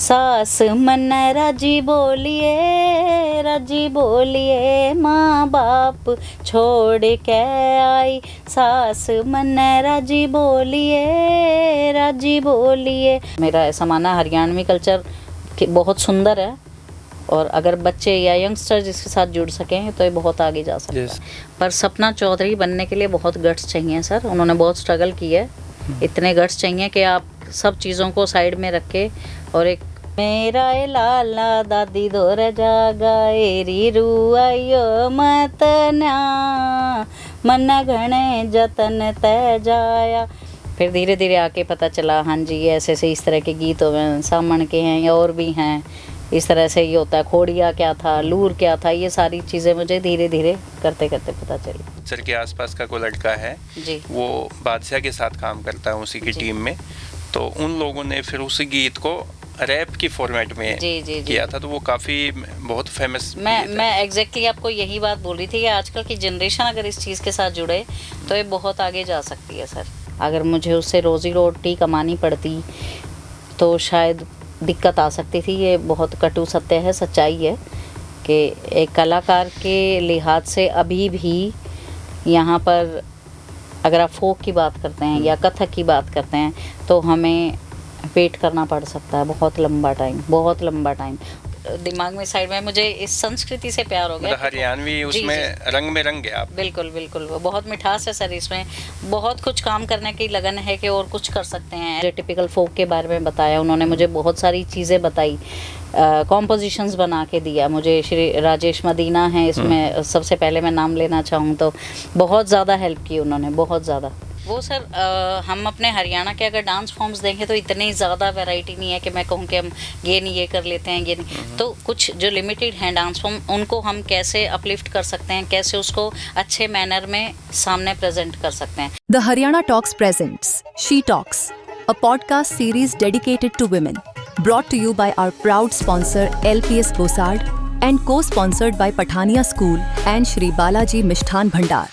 सास मन राजी बोलिए माँ बाप छोड़ के आई। सास मन राजी बोलिए। मेरा ऐसा मानना हरियाणवी कल्चर बहुत सुंदर है और अगर बच्चे या यंगस्टर्स इसके साथ जुड़ सकें तो ये बहुत आगे जा सकता है। पर सपना चौधरी बनने के लिए बहुत गट्स चाहिए सर। उन्होंने बहुत स्ट्रगल की है। इतने गट्स चाहिए कि आप सब चीज़ों को साइड में रख के और एक मेरा ए लाला दादी दौर जागा एरी रुआयो मत न्या मन घने जतन तय जाया। फिर धीरे धीरे आके पता चला हाँ जी ऐसे ऐसे इस तरह के गीत हो सामण के हैं या और भी हैं। इस तरह से ये होता है। खोड़िया क्या था, लूर क्या था, ये सारी चीज़ें मुझे धीरे धीरे करते करते पता चली। सर के आसपास का कोई लड़का है जी, वो बादशाह के साथ काम करता है उसी की टीम में, तो उन लोगों ने फिर उसी गीत को रैप की फॉर्मेट में किया था, तो वो काफ़ी बहुत फेमस। मैं एग्जैक्टली आपको यही बात बोल रही थी कि आजकल की जनरेशन अगर इस चीज़ के साथ जुड़े तो ये बहुत आगे जा सकती है सर। अगर मुझे उससे रोज़ी रोटी कमानी पड़ती तो शायद दिक्कत आ सकती थी। ये बहुत कटु सत्य है, सच्चाई है कि एक कलाकार के लिहाज से अभी भी यहाँ पर अगर आप फोक की बात करते हैं या कथक की बात करते हैं तो हमें वेट करना पड़ सकता है बहुत लंबा टाइम। दिमाग में साइड में मुझे इस संस्कृति से प्यार हो गया। मतलब हरियाणवी उसमें जी। रंग में रंग गया आप। बिल्कुल बहुत मिठास है सर इसमें। बहुत कुछ काम करने की लगन है कि और कुछ कर सकते हैं। जो टिपिकल फोक के बारे में बताया उन्होंने मुझे बहुत सारी चीज़ें बताई, कॉम्पोजिशंस बना के दिया मुझे। श्री राजेश मदीना हैं इसमें सबसे पहले मैं नाम लेना चाहूँ तो बहुत ज़्यादा हेल्प की उन्होंने, बहुत ज़्यादा। वो सर हम अपने हरियाणा के अगर डांस फॉर्म्स देखें तो इतनी ज़्यादा वैरायटी नहीं है कि मैं कहूँ कि हम ये नहीं ये कर लेते हैं ये नहीं। तो कुछ जो लिमिटेड हैं डांस फॉर्म उनको हम कैसे अपलिफ्ट कर सकते हैं, कैसे उसको अच्छे मैनर में सामने प्रेजेंट कर सकते हैं। The Haryana talks presents she talks, a podcast series dedicated to women, brought to you by our proud sponsor LPS Bosard and co-sponsored by Pathania School and Shri Balaji Mishthan Bhandar.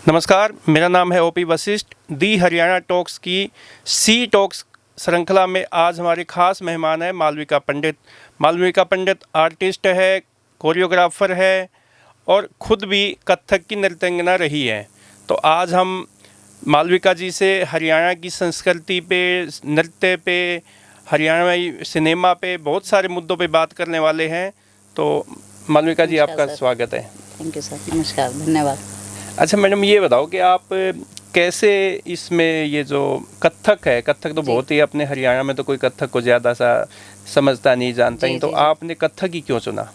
नमस्कार, मेरा नाम है OP Vashishtha. दी Haryana talks की सी talks श्रृंखला में आज हमारे खास मेहमान है मालविका पंडित। मालविका पंडित आर्टिस्ट है, कोरियोग्राफर है और खुद भी कथक की नृत्यंगना रही है। तो आज हम मालविका जी से हरियाणा की संस्कृति पे, नृत्य पे, हरियाणवी सिनेमा पे, बहुत सारे मुद्दों पे बात करने वाले हैं। तो मालविका जी आपका स्वागत है। थैंक यू सर, नमस्कार, धन्यवाद। अच्छा मैडम, ये बताओ कि आप कैसे इसमें ये जो कथक है, कथक तो बहुत ही अपने हरियाणा में तो कोई कथक को ज़्यादा सा समझता नहीं, जानता ही, तो आपने कथक ही क्यों चुना?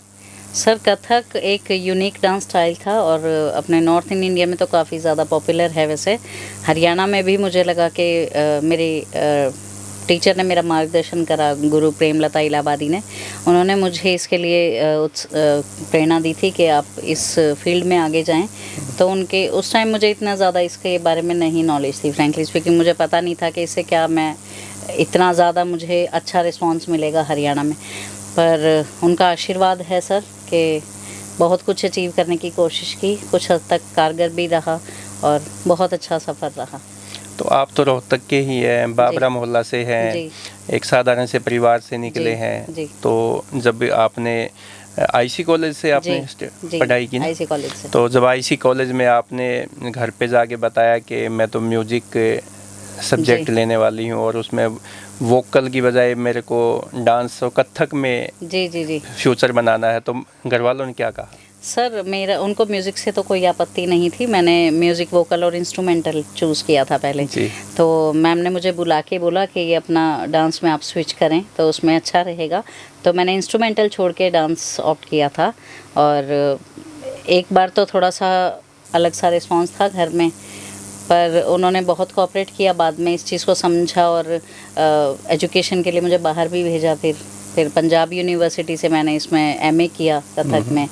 सर कथक एक यूनिक डांस स्टाइल था और अपने नॉर्थ इन इंडिया में तो काफ़ी ज़्यादा पॉपुलर है। वैसे हरियाणा में भी मुझे लगा कि मेरी टीचर ने मेरा मार्गदर्शन करा, गुरु प्रेमलता इलाहाबादी ने। उन्होंने मुझे इसके लिए प्रेरणा दी थी कि आप इस फील्ड में आगे जाएं। तो उनके उस टाइम मुझे इतना ज़्यादा इसके बारे में नहीं नॉलेज थी, फ्रैंकली स्पीकिंग। मुझे पता नहीं था कि इससे क्या मैं इतना ज़्यादा मुझे अच्छा रिस्पॉन्स मिलेगा हरियाणा में। पर उनका आशीर्वाद है सर कि बहुत कुछ अचीव करने की कोशिश की, कुछ हद तक कारगर भी रहा और बहुत अच्छा सफ़र रहा। तो आप तो रोहतक के ही हैं, बाबरा मोहल्ला से हैं, एक साधारण से परिवार से निकले हैं। तो जब आपने आईसी कॉलेज से आपने पढ़ाई की ना, आईसी कॉलेज से, तो जब आईसी कॉलेज में आपने घर पे जाके बताया कि मैं तो म्यूजिक सब्जेक्ट लेने वाली हूँ और उसमें वोकल की बजाय मेरे को डांस और कथक में फ्यूचर बनाना है, तो घर वालों ने क्या कहा? सर मेरा उनको म्यूज़िक से तो कोई आपत्ति नहीं थी। मैंने म्यूज़िक, वोकल और इंस्ट्रूमेंटल चूज़ किया था पहले। तो मैम ने मुझे बुला के बोला कि ये अपना डांस में आप स्विच करें तो उसमें अच्छा रहेगा। तो मैंने इंस्ट्रूमेंटल छोड़ के डांस ऑप्ट किया था और एक बार तो थोड़ा सा अलग सा रिस्पॉन्स था घर में, पर उन्होंने बहुत कोऑपरेट किया। बाद में इस चीज़ को समझा और एजुकेशन के लिए मुझे बाहर भी भेजा। फिर पंजाब यूनिवर्सिटी से मैंने इसमें एमए किया कथक में।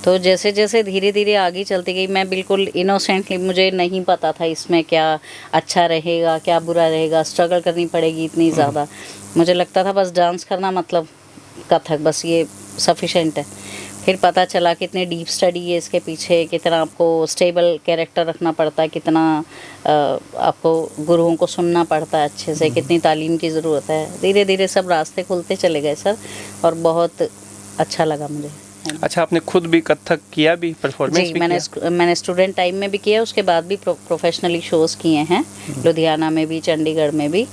तो जैसे जैसे धीरे धीरे आगे चलती गई, मैं बिल्कुल इनोसेंटली, मुझे नहीं पता था इसमें क्या अच्छा रहेगा क्या बुरा रहेगा, स्ट्रगल करनी पड़ेगी इतनी ज़्यादा। मुझे लगता था बस डांस करना मतलब कथक, बस ये सफिशेंट है। फिर पता चला कितनी डीप स्टडी है इसके पीछे, कितना आपको स्टेबल कैरेक्टर रखना पड़ता है, कितना आपको गुरुओं को सुनना पड़ता है अच्छे से, कितनी तालीम की ज़रूरत है। धीरे धीरे सब रास्ते खुलते चले गए सर, और बहुत अच्छा लगा मुझे। अच्छा, आपने खुद भी कथक किया भी, परफॉर्मेंस जी, भी मैंने स्टूडेंट टाइम में भी किया, उसके बाद भी प्रोफेशनली शोज़ किए हैं, लुधियाना में भी, चंडीगढ़ में भी।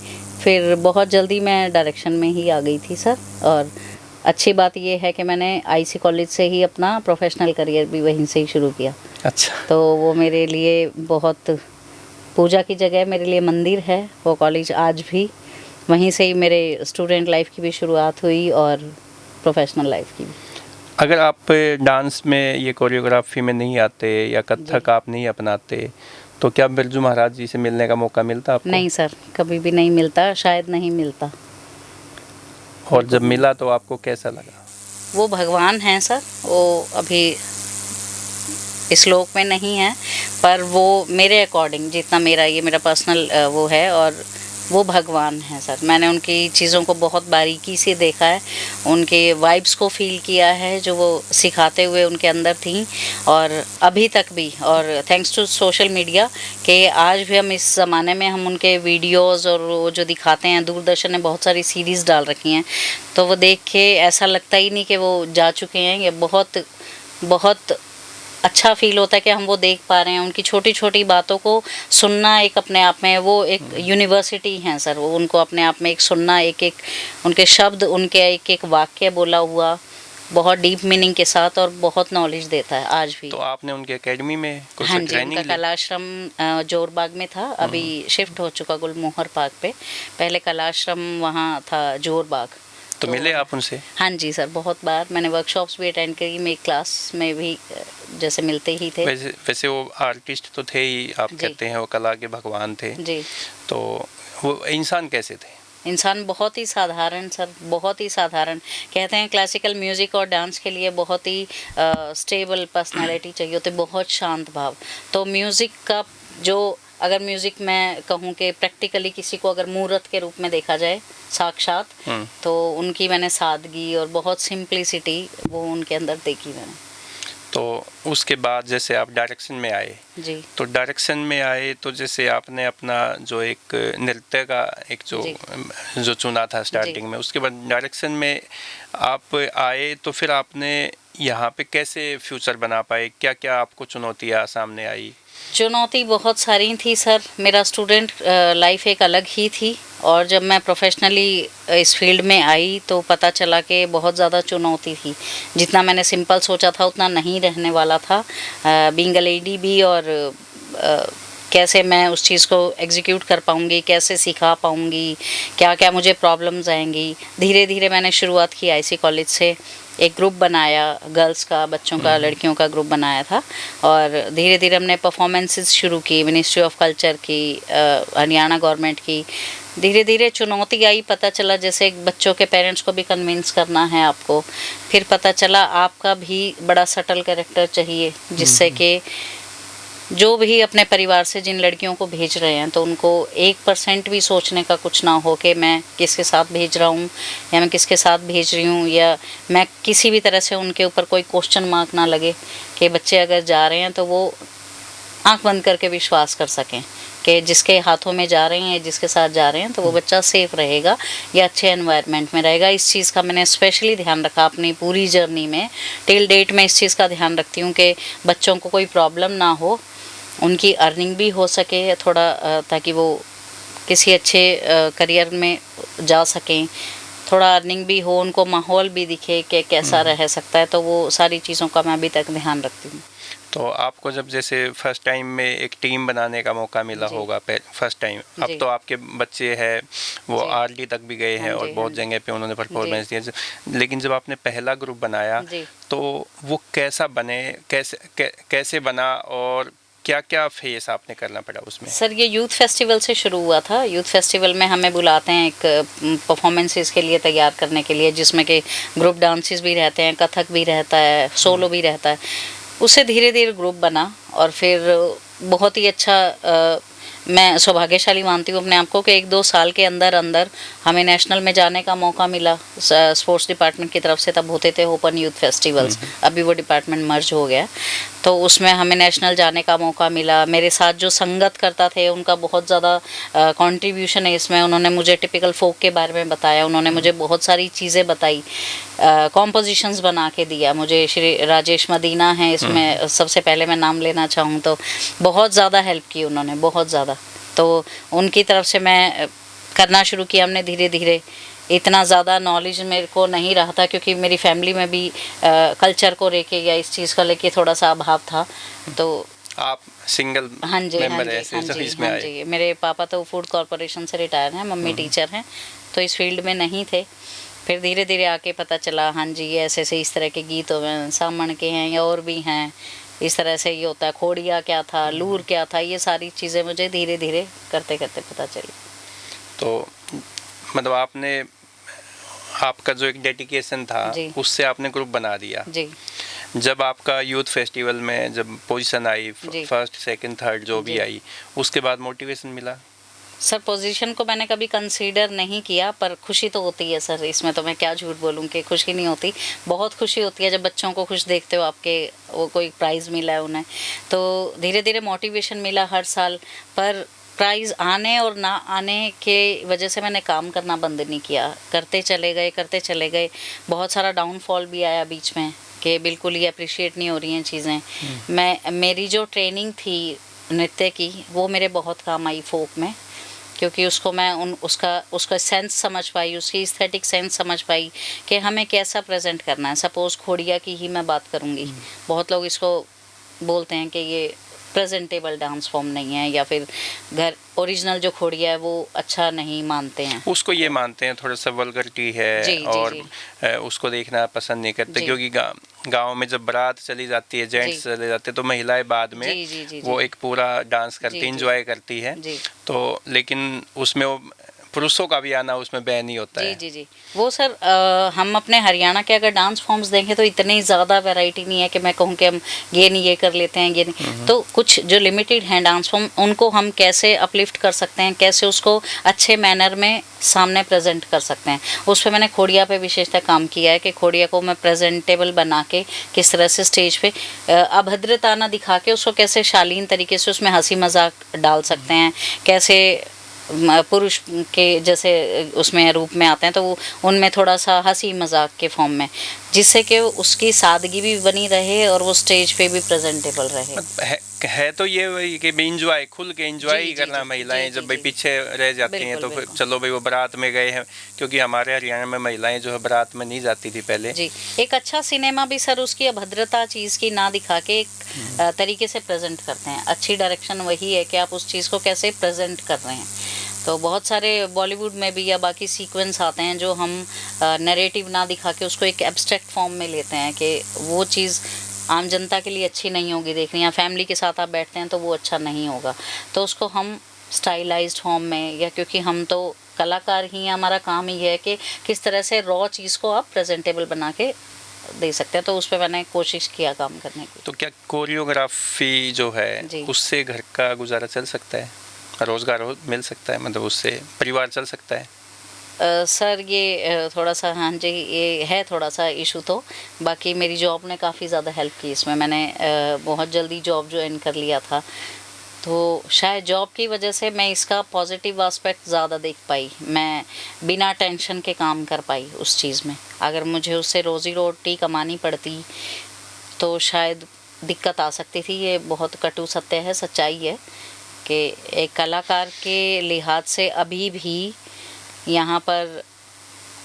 फिर बहुत जल्दी मैं डायरेक्शन में ही आ गई थी सर, और अच्छी बात ये है कि मैंने आईसी कॉलेज से ही अपना प्रोफेशनल करियर भी वहीं से ही शुरू किया। अच्छा, तो वो मेरे लिए बहुत पूजा की जगह, मेरे लिए मंदिर है वो कॉलेज आज भी। वहीं से ही मेरे स्टूडेंट लाइफ की भी शुरुआत हुई और प्रोफेशनल लाइफ की भी। अगर आप डांस में, ये कोरियोग्राफी में नहीं आते या कथक आप नहीं अपनाते, तो क्या बिरजू महाराज जी से मिलने का मौका मिलता आपको? नहीं सर, कभी भी नहीं मिलता, शायद नहीं मिलता। और जब मिला तो आपको कैसा लगा? वो भगवान हैं सर, वो अभी इस लोक में नहीं है, पर वो मेरे अकॉर्डिंग, जितना मेरा पर्सनल वो है, और वो भगवान हैं सर। मैंने उनकी चीज़ों को बहुत बारीकी से देखा है, उनके वाइब्स को फील किया है जो वो सिखाते हुए उनके अंदर थी, और अभी तक भी। और थैंक्स टू सोशल मीडिया के आज भी हम इस ज़माने में हम उनके वीडियोस और वो जो दिखाते हैं, दूरदर्शन ने बहुत सारी सीरीज़ डाल रखी हैं, तो वो देख के ऐसा लगता ही नहीं कि वो जा चुके हैं। ये बहुत बहुत अच्छा फील होता है कि हम वो देख पा रहे हैं। उनकी छोटी छोटी बातों को सुनना एक अपने आप में वो एक यूनिवर्सिटी हैं सर। वो उनको अपने आप में एक सुनना, एक एक उनके शब्द, उनके एक एक वाक्य बोला हुआ बहुत डीप मीनिंग के साथ और बहुत नॉलेज देता है आज भी। तो आपने उनके एकेडमी में कुछ हाँ जी, ट्रेनिंग उनका ली? कलाश्रम जोरबाग में था, अभी शिफ्ट हो चुका गुलमोहर पार्क पे। पहले कलाश्रम वहाँ था जोरबाग। तो मिले आप उनसे? हाँ जी सर, बहुत बार मैंने वर्कशॉप्स भी अटेंड करी, मेरी क्लास में भी जैसे मिलते ही थे। वैसे वो आर्टिस्ट तो थे ही, आप कहते हैं वो कला के भगवान थे जी। तो वो इंसान कैसे थे? इंसान बहुत ही साधारण सर, बहुत ही साधारण। कहते हैं क्लासिकल म्यूज़िक और डांस के लिए बहुत ही स्टेबल पर्सनालिटी चाहिए होती, बहुत शांत भाव। तो म्यूज़िक का जो, अगर म्यूज़िक मैं कहूँ कि प्रैक्टिकली किसी को अगर मूर्त के रूप में देखा जाए साक्षात, तो उनकी मैंने सादगी और बहुत सिंप्लिसिटी वो उनके अंदर देखी मैंने। तो उसके बाद जैसे आप डायरेक्शन में आए जी, तो डायरेक्शन में आए तो जैसे आपने अपना जो एक नृत्य का एक जो चुना था स्टार्टिंग में, उसके बाद डायरेक्शन में आप आए तो फिर आपने यहाँ पे कैसे फ्यूचर बना पाए? क्या क्या आपको चुनौतियाँ सामने आई? चुनौती बहुत सारी थी सर। मेरा स्टूडेंट लाइफ एक अलग ही थी, और जब मैं प्रोफेशनली इस फील्ड में आई तो पता चला कि बहुत ज़्यादा चुनौती थी। जितना मैंने सिंपल सोचा था उतना नहीं रहने वाला था, बीइंग अ लेडी भी, और कैसे मैं उस चीज़ को एग्जीक्यूट कर पाऊँगी, कैसे सिखा पाऊँगी, क्या क्या मुझे प्रॉब्लम्स आएंगी। धीरे धीरे मैंने शुरुआत की आईसी कॉलेज से, एक ग्रुप बनाया गर्ल्स का, बच्चों का, लड़कियों का ग्रुप बनाया था, और धीरे धीरे हमने परफॉर्मेंसेस शुरू की, मिनिस्ट्री ऑफ कल्चर की, हरियाणा गवर्नमेंट की। धीरे धीरे चुनौती आई, पता चला जैसे बच्चों के पेरेंट्स को भी कन्विंस करना है आपको। फिर पता चला आपका भी बड़ा सटल कैरेक्टर चाहिए, जिससे कि जो भी अपने परिवार से जिन लड़कियों को भेज रहे हैं तो उनको 1% भी सोचने का कुछ ना हो कि मैं किसके साथ भेज रहा हूँ या मैं किसके साथ भेज रही हूँ, या मैं किसी भी तरह से उनके ऊपर कोई क्वेश्चन मार्क ना लगे कि बच्चे अगर जा रहे हैं तो वो आंख बंद करके विश्वास कर सकें कि जिसके हाथों में जा रहे हैं या जिसके साथ जा रहे हैं तो वो बच्चा सेफ़ रहेगा या अच्छे एनवायरनमेंट में रहेगा। इस चीज़ का मैंने स्पेशली ध्यान रखा अपनी पूरी जर्नी में। टिल डेट में इस चीज़ का ध्यान रखती हूँ कि बच्चों को कोई प्रॉब्लम ना हो, उनकी अर्निंग भी हो सके थोड़ा, ताकि वो किसी अच्छे करियर में जा सकें, थोड़ा अर्निंग भी हो, उनको माहौल भी दिखे कि कैसा रह सकता है। तो वो सारी चीज़ों का मैं अभी तक ध्यान रखती हूँ। तो आपको जब जैसे फर्स्ट टाइम में एक टीम बनाने का मौका मिला होगा, फर्स्ट टाइम, अब तो आपके बच्चे हैं वो आरडी तक भी गए हैं और बहुत जगह पे उन्होंने परफॉर्मेंस दिया, लेकिन जब आपने पहला ग्रुप बनाया तो वो कैसा बने, कैसे बना और क्या क्या फेस आपने करना पड़ा उसमें? सर ये यूथ फेस्टिवल से शुरू हुआ था। यूथ फेस्टिवल में हमें बुलाते हैं एक परफॉर्मेंसेस के लिए तैयार करने के लिए, जिसमें कि ग्रुप डांसेस भी रहते हैं, कथक भी रहता है, सोलो भी रहता है। उससे धीरे धीरे ग्रुप बना और फिर बहुत ही अच्छा मैं सौभाग्यशाली मानती हूँ अपने आप को कि 1-2 साल के अंदर अंदर हमें नेशनल में जाने का मौका मिला। स्पोर्ट्स डिपार्टमेंट की तरफ से तब होते थे ओपन यूथ फेस्टिवल्स, अभी वो डिपार्टमेंट मर्ज हो गया, तो उसमें हमें नेशनल जाने का मौका मिला। मेरे साथ जो संगत करता थे उनका बहुत ज़्यादा कंट्रीब्यूशन है इसमें। उन्होंने मुझे टिपिकल फोक के बारे में बताया, उन्होंने मुझे बहुत सारी चीज़ें बताई, कॉम्पोजिशंस बना के दिया मुझे। श्री राजेश मदीना हैं इसमें, सबसे पहले मैं नाम लेना चाहूँ तो बहुत ज़्यादा हेल्प की उन्होंने, बहुत ज़्यादा। तो उनकी तरफ से मैं करना शुरू किया हमने धीरे धीरे। इतना ज़्यादा नॉलेज मेरे को नहीं रहा था क्योंकि मेरी फैमिली में भी कल्चर को लेके या इस चीज़ को लेके थोड़ा सा अभाव था। तो आप सिंगल हाँ जी, हाँ मेंबर जी, ऐसे हाँ सब जी, इसमें हाँ आए। जी। मेरे पापा तो फूड कॉरपोरेशन से रिटायर हैं, मम्मी टीचर हैं, तो इस फील्ड में नहीं थे। फिर धीरे धीरे आके पता चला, हाँ जी ये ऐसे ऐसे इस तरह के गीत हैं, सामण के हैं या और भी हैं, इस तरह से ये होता है। खोड़िया क्या था, लूर क्या था, ये सारी चीज़ें मुझे धीरे धीरे करते करते पता चली। तो मतलब आपका जो एक डेडिकेशन था जी। उससे आपने ग्रुप बना दिया। जी जब आपका यूथ फेस्टिवल में जब पोजीशन आई, जी। फर्स्ट सेकंड थर्ड जो भी जी। आई, उसके बाद मोटिवेशन मिला? सर पोजीशन को मैंने कभी कंसीडर नहीं किया, पर खुशी तो होती है सर, इसमें तो मैं क्या झूठ बोलूँ कि खुशी नहीं होती। बहुत खुशी होती है जब बच्चों को खुश देखते हो, आपके वो कोई प्राइज़ मिला है उन्हें, तो धीरे धीरे मोटिवेशन मिला हर साल। पर प्राइज़ आने और ना आने के वजह से मैंने काम करना बंद नहीं किया, करते चले गए। बहुत सारा डाउनफॉल भी आया बीच में कि बिल्कुल ही अप्रिशिएट नहीं हो रही हैं चीज़ें। मेरी जो ट्रेनिंग थी नृत्य की वो मेरे बहुत काम आई फोक में, क्योंकि उसको मैं उसका सेंस समझ पाई, उसकी एस्थेटिक सेंस समझ पाई कि हमें कैसा प्रेजेंट करना है। सपोज़ खोड़िया की ही मैं बात करूँगी, बहुत लोग इसको बोलते हैं कि ये प्रेजेंटेबल डांस फॉर्म नहीं है, या फिर घर ओरिजिनल जो खोड़िया है वो अच्छा नहीं मानते हैं, उसको ये मानते हैं थोड़ा सा वल्गरिटी है। जी, जी, और जी। उसको देखना पसंद नहीं करते, जी। क्योंकि गाँव में जब बारात चली जाती है, जेंट्स जी। चले जाते हैं, तो महिलाएं बाद में जी, जी, जी, वो जी। एक पूरा डांस करती जी, है, जी। इंजॉय करती है। जी तो लेकिन उसमें वो पुरुषों का भी आना उसमें बैन ही होता है। जी जी वो सर हम अपने हरियाणा के अगर डांस फॉर्म्स देखें तो इतनी ज़्यादा वैरायटी नहीं है कि मैं कहूँ कि हम ये नहीं ये कर लेते हैं, ये नहीं। तो कुछ जो लिमिटेड हैं डांस फॉर्म, उनको हम कैसे अपलिफ्ट कर सकते हैं, कैसे उसको अच्छे मैनर में सामने प्रेजेंट कर सकते हैं, उस पर मैंने खोड़िया पे विशेषतः काम किया है कि खोड़िया को मैं प्रेजेंटेबल बना के किस तरह से स्टेज पे अभद्रता ना दिखा के उसको कैसे शालीन तरीके से उसमें हंसी मजाक डाल सकते हैं, कैसे पुरुष के जैसे उसमें रूप में आते हैं तो वो उनमें थोड़ा सा हंसी मजाक के फॉर्म में, जिससे कि उसकी सादगी भी बनी रहे और वो स्टेज पे भी प्रेजेंटेबल रहे। है तो ये वही कि एंजॉय, खुल के एंजॉय जी, ही जी, करना। जी, महिलाएं जी, जब जी, भाई जी। पीछे रह जाती हैं तो फिर बिल्कुल। चलो भाई वो बारात में गए हैं, क्योंकि हमारे हरियाणा में महिलाएं जो है बारात में नहीं जाती थी पहले। जी, एक अच्छा सिनेमा भी सर उसकी अभद्रता चीज़ की ना दिखा के एक तरीके से प्रेजेंट करते हैं। अच्छी डायरेक्शन वही है कि आप उस चीज़ को कैसे प्रेजेंट कर रहे हैं। तो बहुत सारे बॉलीवुड में भी या बाकी सीक्वेंस आते हैं जो हम नैरेटिव ना दिखा के उसको एक एब्स्ट्रैक्ट फॉर्म में लेते हैं कि वो चीज़ आम जनता के लिए अच्छी नहीं होगी देखनी, या फैमिली के साथ आप बैठते हैं तो वो अच्छा नहीं होगा। तो उसको हम स्टाइलाइज्ड फॉर्म में, या क्योंकि हम तो कलाकार ही हैं, हमारा काम ही है कि किस तरह से रॉ चीज़ को आप प्रेजेंटेबल बना के दे सकते हैं। तो उस पर मैंने कोशिश किया काम करने की। तो क्या कोरियोग्राफी जो है जी। उससे घर का गुजारा चल सकता है, रोजगार मिल सकता है, मतलब उससे परिवार चल सकता है? सर ये थोड़ा सा, हाँ जी ये है थोड़ा सा इशू। तो बाकी मेरी जॉब ने काफ़ी ज़्यादा हेल्प की इसमें। मैंने बहुत जल्दी जॉब ज्वाइन कर लिया था, तो शायद जॉब की वजह से मैं इसका पॉजिटिव एस्पेक्ट ज़्यादा देख पाई। मैं बिना टेंशन के काम कर पाई उस चीज़ में। अगर मुझे उससे रोज़ी रोटी कमानी पड़ती तो शायद दिक्कत आ सकती थी। ये बहुत कटु सत्य है, सच्चाई है कि एक कलाकार के लिहाज से अभी भी यहाँ पर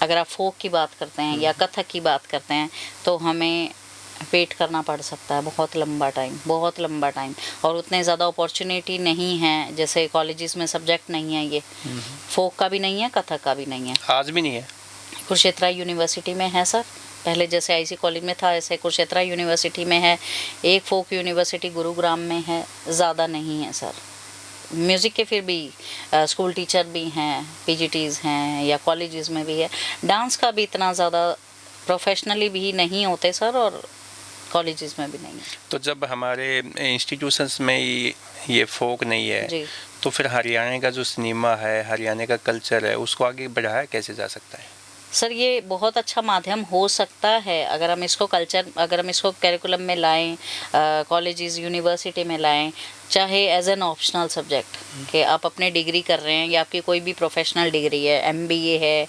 अगर आप फोक की बात करते हैं या कथक की बात करते हैं तो हमें वेट करना पड़ सकता है बहुत लंबा टाइम, और उतने ज़्यादा अपॉर्चुनिटी नहीं है। जैसे कॉलेजेस में सब्जेक्ट नहीं है, ये फोक का भी नहीं है, कथक का भी नहीं है, आज भी नहीं है। कुरुक्षेत्र यूनिवर्सिटी में है सर, पहले जैसे आईसी कॉलेज में था ऐसे कुरुक्षेत्र यूनिवर्सिटी में है। एक फोक यूनिवर्सिटी गुरुग्राम में है, ज़्यादा नहीं है सर। म्यूज़िक के फिर भी स्कूल टीचर भी हैं, पीजीटीज़ हैं, या कॉलेजेस में भी है। डांस का भी इतना ज़्यादा प्रोफेशनली भी नहीं होते सर, और कॉलेजेस में भी नहीं है। तो जब हमारे इंस्टीट्यूशंस में ये फोक नहीं है जी। तो फिर हरियाणा का जो सिनेमा है, हरियाणा का कल्चर है, उसको आगे बढ़ाया कैसे जा सकता है? सर ये बहुत अच्छा माध्यम हो सकता है अगर हम इसको करिकुलम में लाएं, कॉलेजेस यूनिवर्सिटी में लाएं, चाहे एज एन ऑप्शनल सब्जेक्ट कि आप अपने डिग्री कर रहे हैं या आपकी कोई भी प्रोफेशनल डिग्री है, एमबीए है,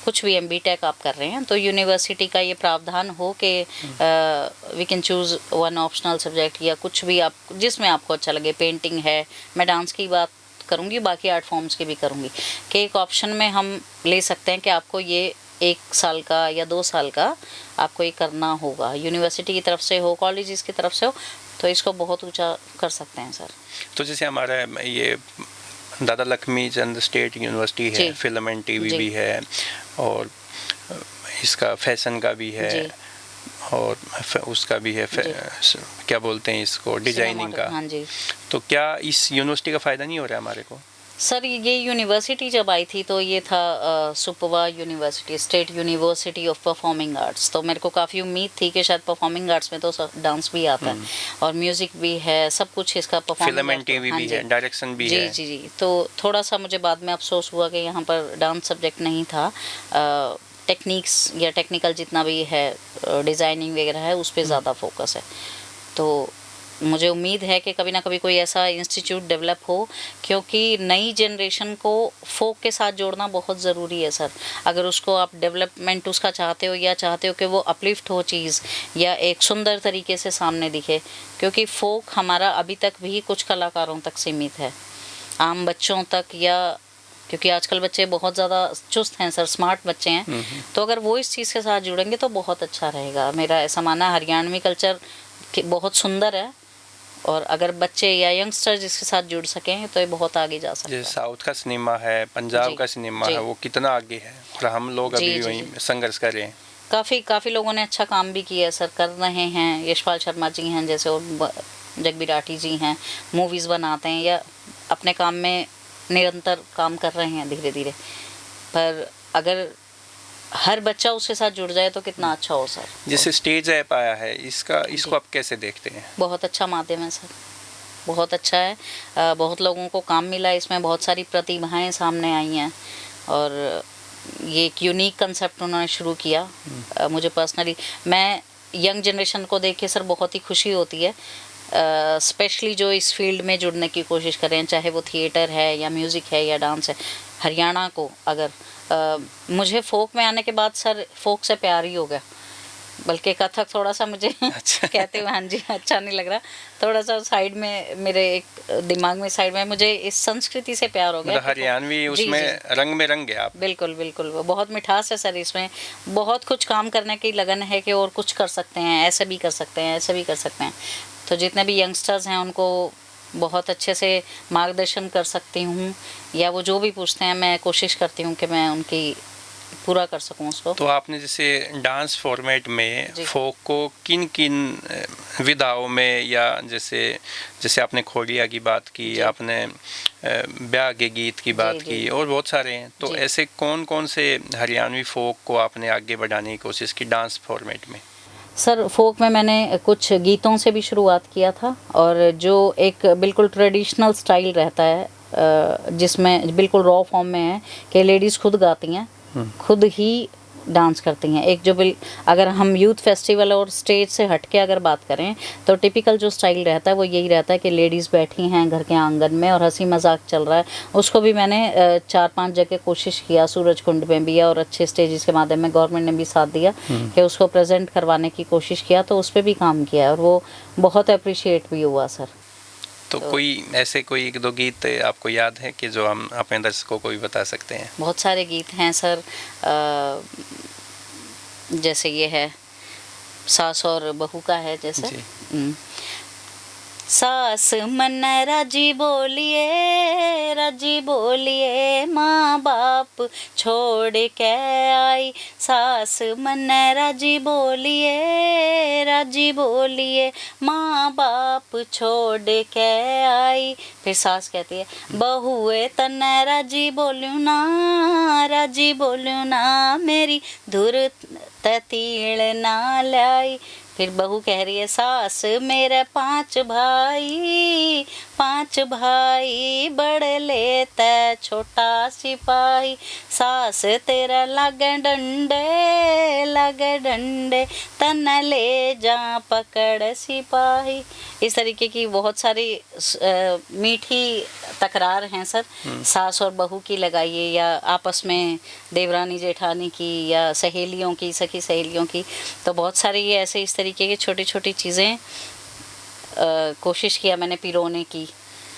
कुछ भी एमबीटेक आप कर रहे हैं, तो यूनिवर्सिटी का ये प्रावधान हो कि we can choose one optional subject या कुछ भी आप जिसमें आपको अच्छा लगे। पेंटिंग है, मैं डांस की बात करूँगी, बाकी आर्ट फॉर्म्स की भी करूँगी, कि एक ऑप्शन में हम ले सकते हैं कि आपको ये 1 साल का या 2 साल का आपको ये करना होगा, यूनिवर्सिटी की तरफ से हो, कॉलेजेस की तरफ से हो, तो इसको बहुत ऊंचा कर सकते हैं सर। तो जैसे हमारा ये दादा लक्ष्मी चंद स्टेट यूनिवर्सिटी है, फिल्म एंड टीवी भी है, और इसका फैशन का भी है, और उसका भी है, क्या बोलते हैं इसको, डिजाइनिंग का। हाँ जी। तो क्या इस यूनिवर्सिटी का फ़ायदा नहीं हो रहा है हमारे को? सर ये यूनिवर्सिटी जब आई थी तो ये था सुपवा university, state university of performing arts, तो मेरे को काफ़ी उम्मीद थी कि शायद परफॉर्मिंग आर्ट्स में तो डांस भी आता है और म्यूज़िक भी है, सब कुछ इसका परफॉर्मिंग, फिल्म एंड टीवी भी है, डायरेक्शन भी है। जी। तो थोड़ा सा मुझे बाद में अफसोस हुआ कि यहाँ पर डांस सब्जेक्ट नहीं था। टेक्निक्स या टेक्निकल जितना भी है, डिज़ाइनिंग वगैरह है, उस पर ज़्यादा फोकस है। तो मुझे उम्मीद है कि कभी ना कभी कोई ऐसा इंस्टीट्यूट डेवलप हो, क्योंकि नई जनरेशन को फोक के साथ जोड़ना बहुत ज़रूरी है सर। अगर उसको आप डेवलपमेंट उसका चाहते हो या चाहते हो कि वो अपलिफ्ट हो चीज़ या एक सुंदर तरीके से सामने दिखे, क्योंकि फोक हमारा अभी तक भी कुछ कलाकारों तक सीमित है, आम बच्चों तक, या क्योंकि आजकल बच्चे बहुत ज़्यादा चुस्त हैं सर, स्मार्ट बच्चे हैं, तो अगर वो इस चीज़ के साथ जुड़ेंगे तो बहुत अच्छा रहेगा। मेरा ऐसा मानना है हरियाणवी कल्चर बहुत सुंदर है, और अगर बच्चे या यंगस्टर्स इसके साथ जुड़ सकें तो ये बहुत आगे जा सकते हैं। जैसे साउथ का सिनेमा है, पंजाब का सिनेमा है, वो कितना आगे है, और हम लोग अभी वहीं संघर्ष कर रहे हैं। काफ़ी लोगों ने अच्छा काम भी किया है सर, कर रहे हैं। यशपाल शर्मा जी हैं जैसे, और जगबी राठी जी हैं, मूवीज़ बनाते हैं या अपने काम में निरंतर काम कर रहे हैं धीरे धीरे। पर अगर हर बच्चा उसके साथ जुड़ जाए तो कितना अच्छा हो सर। जैसे स्टेज ऐप आया है, इसको आप कैसे देखते हैं? बहुत अच्छा माध्यम है सर, बहुत अच्छा है। बहुत लोगों को काम मिला इसमें, बहुत सारी प्रतिभाएं सामने आई हैं, और ये एक यूनिक कंसेप्ट उन्होंने शुरू किया। मुझे पर्सनली, मैं यंग जनरेशन को देख के सर बहुत ही खुशी होती है, स्पेशली जो इस फील्ड में जुड़ने की कोशिश करें, चाहे वो थिएटर है या म्यूज़िक है या डांस है। हरियाणा को अगर मुझे फोक में आने के बाद सर फोक से प्यार ही हो गया, बल्कि कथक थोड़ा सा मुझे अच्छा। कहते हुए हाँ जी अच्छा नहीं लग रहा, थोड़ा सा साइड में मेरे एक दिमाग में साइड में मुझे इस संस्कृति से प्यार हो गया। मतलब हरियाणवी उसमें रंग में रंग गया आप। बिल्कुल बिल्कुल, बहुत मिठास है सर इसमें, बहुत कुछ काम करने की लगन है कि और कुछ कर सकते हैं, ऐसे भी कर सकते हैं, ऐसे भी कर सकते हैं। तो जितने भी यंगस्टर्स हैं उनको बहुत अच्छे से मार्गदर्शन कर सकती हूँ, या वो जो भी पूछते हैं मैं कोशिश करती हूँ कि मैं उनकी पूरा कर सकूँ उसको। तो आपने जैसे डांस फॉर्मेट में फोक को किन किन विधाओं में, या जैसे आपने खोड़िया की बात की, आपने ब्याह के गीत की बात की, और बहुत सारे हैं, तो ऐसे कौन कौन से हरियाणवी फोक को आपने आगे बढ़ाने की कोशिश की डांस फॉर्मेट में? सर फोक में मैंने कुछ गीतों से भी शुरुआत किया था, और जो एक बिल्कुल ट्रेडिशनल स्टाइल रहता है जिसमें बिल्कुल रॉ फॉर्म में है कि लेडीज़ खुद गाती हैं, खुद ही डांस करती हैं। एक जो अगर हम यूथ फेस्टिवल और स्टेज से हट के अगर बात करें तो टिपिकल जो स्टाइल रहता है वो यही रहता है कि लेडीज़ बैठी हैं घर के आंगन में और हंसी मजाक चल रहा है। उसको भी मैंने 4-5 जगह कोशिश किया, सूरजकुंड में भी और अच्छे स्टेजेस के माध्यम में गवर्नमेंट ने भी साथ दिया कि उसको प्रेजेंट करवाने की कोशिश किया, तो उस पर भी काम किया और वो बहुत अप्रिशिएट भी हुआ सर। तो कोई ऐसे कोई 1-2 गीत आपको याद है कि जो हम अपने दर्शकों को भी बता सकते हैं? बहुत सारे गीत हैं सर, जैसे ये है सास और बहू का है, जैसे सास मन राजी बोलिए माँ बाप छोड़ के आई, सास मन राजी बोलिए माँ बाप छोड़ के आई। फिर सास कहती है बहुए तन राजी बोलूँ ना मेरी धुर तीड़ ना लाई। फिर बहू कह रही है सास मेरे 5 भाई बड़ लेता छोटा सिपाही, सास तेरा लगे डंडे तन ले जा पकड़ सिपाही। इस तरीके की बहुत सारी मीठी तकरार हैं सर, सास और बहू की लगाइए या आपस में देवरानी जेठानी की या सहेलियों की, सखी सहेलियों की, तो बहुत सारी ये ऐसे इस तरीके की छोटी छोटी चीज़ें कोशिश किया मैंने पिरोने की।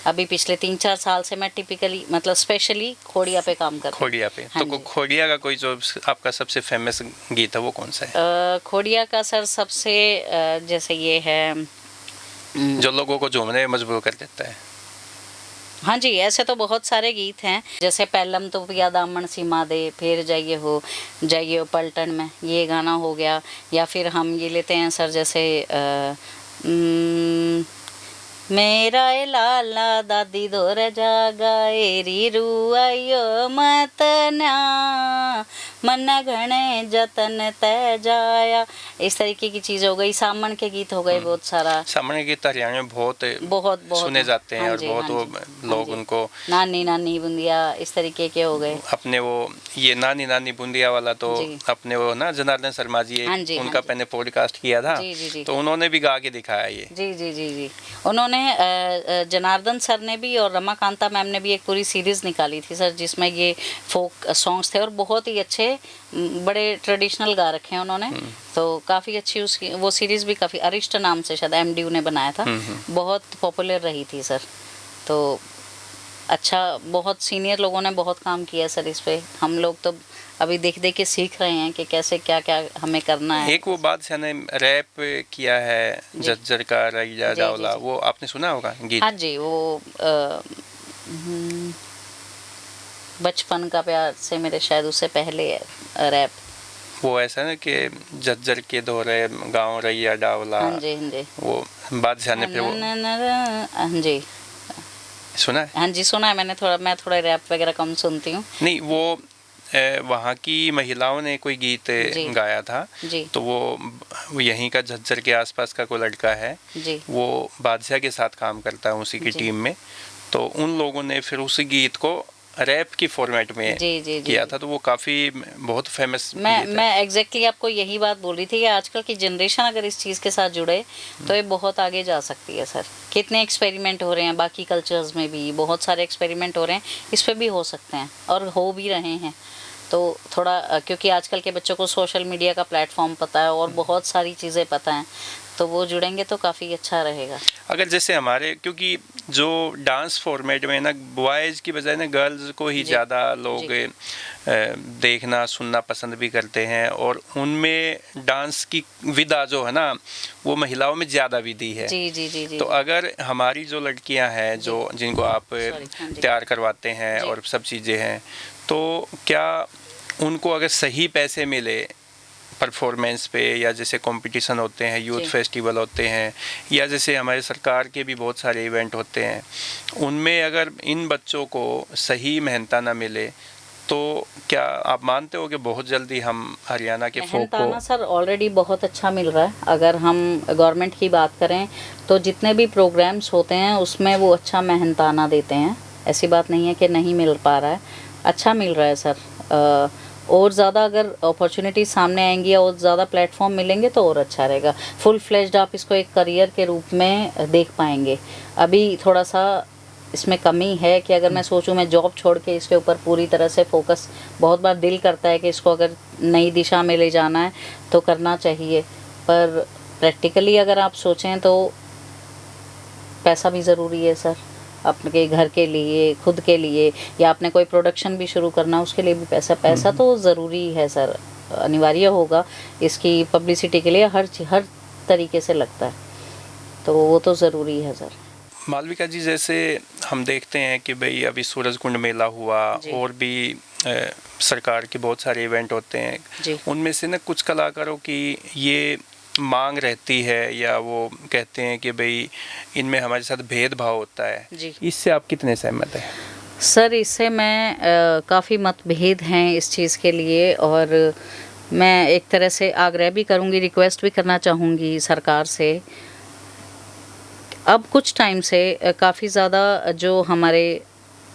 अभी पिछले 3-4 साल से मैं टिपिकली मतलब स्पेशली खोड़िया पे काम कर रही हूँ। खोड़िया पे हाँ तो जी। खोड़िया का कोई जो आपका सबसे फेमस गीत है वो कौन सा है? खोड़िया का सर सबसे जैसे ये है जो लोगों को झूमने में मजबूर कर देता है। हाँ जी, ऐसे तो बहुत सारे गीत हैं, जैसे पहलम तो पिया दामन सीमा दे, फिर जाइए हो पलटन में, ये गाना हो गया। या फिर हम ये लेते हैं सर जैसे मेरा ए लाला दादी दौर जागा एरी रुआयो मत न्या मन घने जतन तय जाया। इस तरीके की चीज़ हो गई। सामन के गीत हो गए बहुत सारा। सामने के गीत हरियाणा में बहुत सुने जाते हैं। हाँ और जी, बहुत हाँ वो जी, लोग हाँ जी। उनको नानी नानी बुंदिया इस तरीके के हो गए अपने वो ये नानी नानी बूंदिया वाला तो जी। अपने वो ना जनार्दन शर्मा जी हाँ जी, हाँ उनका जी। मैंने पॉडकास्ट किया था। जी, जी, जी। तो उन्होंने भी गा के दिखाया ये। जी जी जी जी उन्होंने जनार्दन सर ने भी और रमाकांता मैम ने भी एक पूरी सीरीज़ निकाली थी सर, जिसमें ये फोक सॉन्ग्स थे और बहुत ही अच्छे बड़े ट्रेडिशनल गा रखे हैं उन्होंने। तो काफ़ी अच्छी उसकी वो सीरीज़ भी काफ़ी, अरिष्ट नाम से शायद MDU ने बनाया था, बहुत पॉपुलर रही थी सर। तो अच्छा, बहुत सीनियर लोगों ने बहुत काम किया सर इस पे। हम लोग तो अभी देख देख के सीख रहे हैं कि कैसे क्या क्या हमें करना है। एक वो बादशाह ने रैप किया है जज्जर का रैया जी, डावला, जी, जी। वो आपने सुना होगा गीत? हाँ जी, वो बचपन का प्यार से मेरे शायद उससे पहले है रैप। वो ऐसा ना कि जज्जर के दौरे गाँव रैया डावला। हाँ जी, हाँ जी। वो बादशाह ने फिर वो हाँ जी, सुना है? हाँ जी सुना है मैंने। मैं थोड़ा रैप वगैरह कम सुनती हूँ। नहीं, वो वहाँ की महिलाओं ने कोई गीत जी। गाया था। जी तो वो यहीं का झज्जर के आसपास का कोई लड़का है, जी वो बादशाह के साथ काम करता है उसी की जी। टीम में। तो उन लोगों ने फिर उसी गीत को रैप की फॉर्मेट में जी जी जी किया था। तो वो काफ़ी बहुत फेमस मैं एग्जैक्टली आपको यही बात बोल रही थी कि आजकल की जनरेशन अगर इस चीज़ के साथ जुड़े तो ये बहुत आगे जा सकती है सर। कितने एक्सपेरिमेंट हो रहे हैं, बाकी कल्चर्स में भी बहुत सारे एक्सपेरिमेंट हो रहे हैं, इस पे भी हो सकते हैं और हो भी रहे हैं। तो थोड़ा क्योंकि आजकल के बच्चों को सोशल मीडिया का प्लेटफॉर्म पता है और बहुत सारी चीज़ें पता हैं, तो वो जुड़ेंगे तो काफ़ी अच्छा रहेगा। अगर जैसे हमारे, क्योंकि जो डांस फॉर्मेट में ना बॉयज़ की बजाय ना गर्ल्स को ही ज़्यादा लोग देखना सुनना पसंद भी करते हैं, और उनमें डांस की विधा जो है ना वो महिलाओं में ज़्यादा विधि है। जी जी जी जी तो अगर हमारी जो लड़कियां हैं जो जिनको आप हाँ जी। तैयार करवाते हैं जी। और सब चीज़ें हैं, तो क्या उनको अगर सही पैसे मिले परफॉर्मेंस पे, या जैसे कंपटीशन होते हैं, यूथ जी। फेस्टिवल होते हैं, या जैसे हमारे सरकार के भी बहुत सारे इवेंट होते हैं, उनमें अगर इन बच्चों को सही मेहनताना मिले तो क्या आप मानते हो कि बहुत जल्दी हम हरियाणा के फोक मेहनताना को? सर ऑलरेडी बहुत अच्छा मिल रहा है। अगर हम गवर्नमेंट की बात करें तो जितने भी प्रोग्राम्स होते हैं उसमें वो अच्छा मेहनताना देते हैं, ऐसी बात नहीं है कि नहीं मिल पा रहा है, अच्छा मिल रहा है सर। और ज़्यादा अगर अपॉर्चुनिटी सामने आएंगी और ज़्यादा प्लेटफॉर्म मिलेंगे तो और अच्छा रहेगा। फुल फ्लेज्ड आप इसको एक करियर के रूप में देख पाएंगे। अभी थोड़ा सा इसमें कमी है कि अगर मैं सोचूं मैं जॉब छोड़ के इसके ऊपर पूरी तरह से फोकस, बहुत बार दिल करता है कि इसको अगर नई दिशा में ले जाना है तो करना चाहिए, पर प्रैक्टिकली अगर आप सोचें तो पैसा भी ज़रूरी है सर, अपने घर के लिए, खुद के लिए, या आपने कोई प्रोडक्शन भी शुरू करना उसके लिए भी पैसा तो ज़रूरी है सर, अनिवार्य होगा इसकी पब्लिसिटी के लिए, हर तरीके से लगता है, तो वो तो ज़रूरी है सर। मालविका जी, जैसे हम देखते हैं कि भाई अभी सूरजकुंड मेला हुआ और भी सरकार के बहुत सारे इवेंट होते हैं, उनमें से ना कुछ कलाकारों की ये मांग रहती है या वो कहते हैं कि भाई इनमें हमारे साथ भेदभाव होता है, इससे आप कितने सहमत हैं? सर इससे मैं काफ़ी मतभेद हैं इस चीज़ के लिए, और मैं एक तरह से आग्रह भी करूंगी, रिक्वेस्ट भी करना चाहूँगी सरकार से। अब कुछ टाइम से काफ़ी ज़्यादा जो हमारे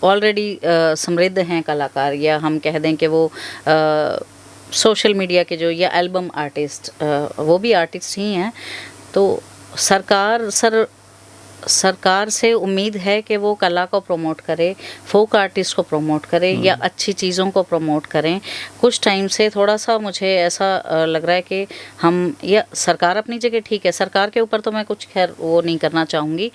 ऑलरेडी समृद्ध हैं कलाकार, या हम कह दें कि वो सोशल मीडिया के जो, या एल्बम आर्टिस्ट, वो भी आर्टिस्ट ही हैं, तो सरकार से उम्मीद है कि वो कला को प्रमोट करे, फोक आर्टिस्ट को प्रमोट करे, या अच्छी चीज़ों को प्रमोट करें। कुछ टाइम से थोड़ा सा मुझे ऐसा लग रहा है कि हम, या सरकार अपनी जगह ठीक है, सरकार के ऊपर तो मैं कुछ खैर वो नहीं करना चाहूँगी।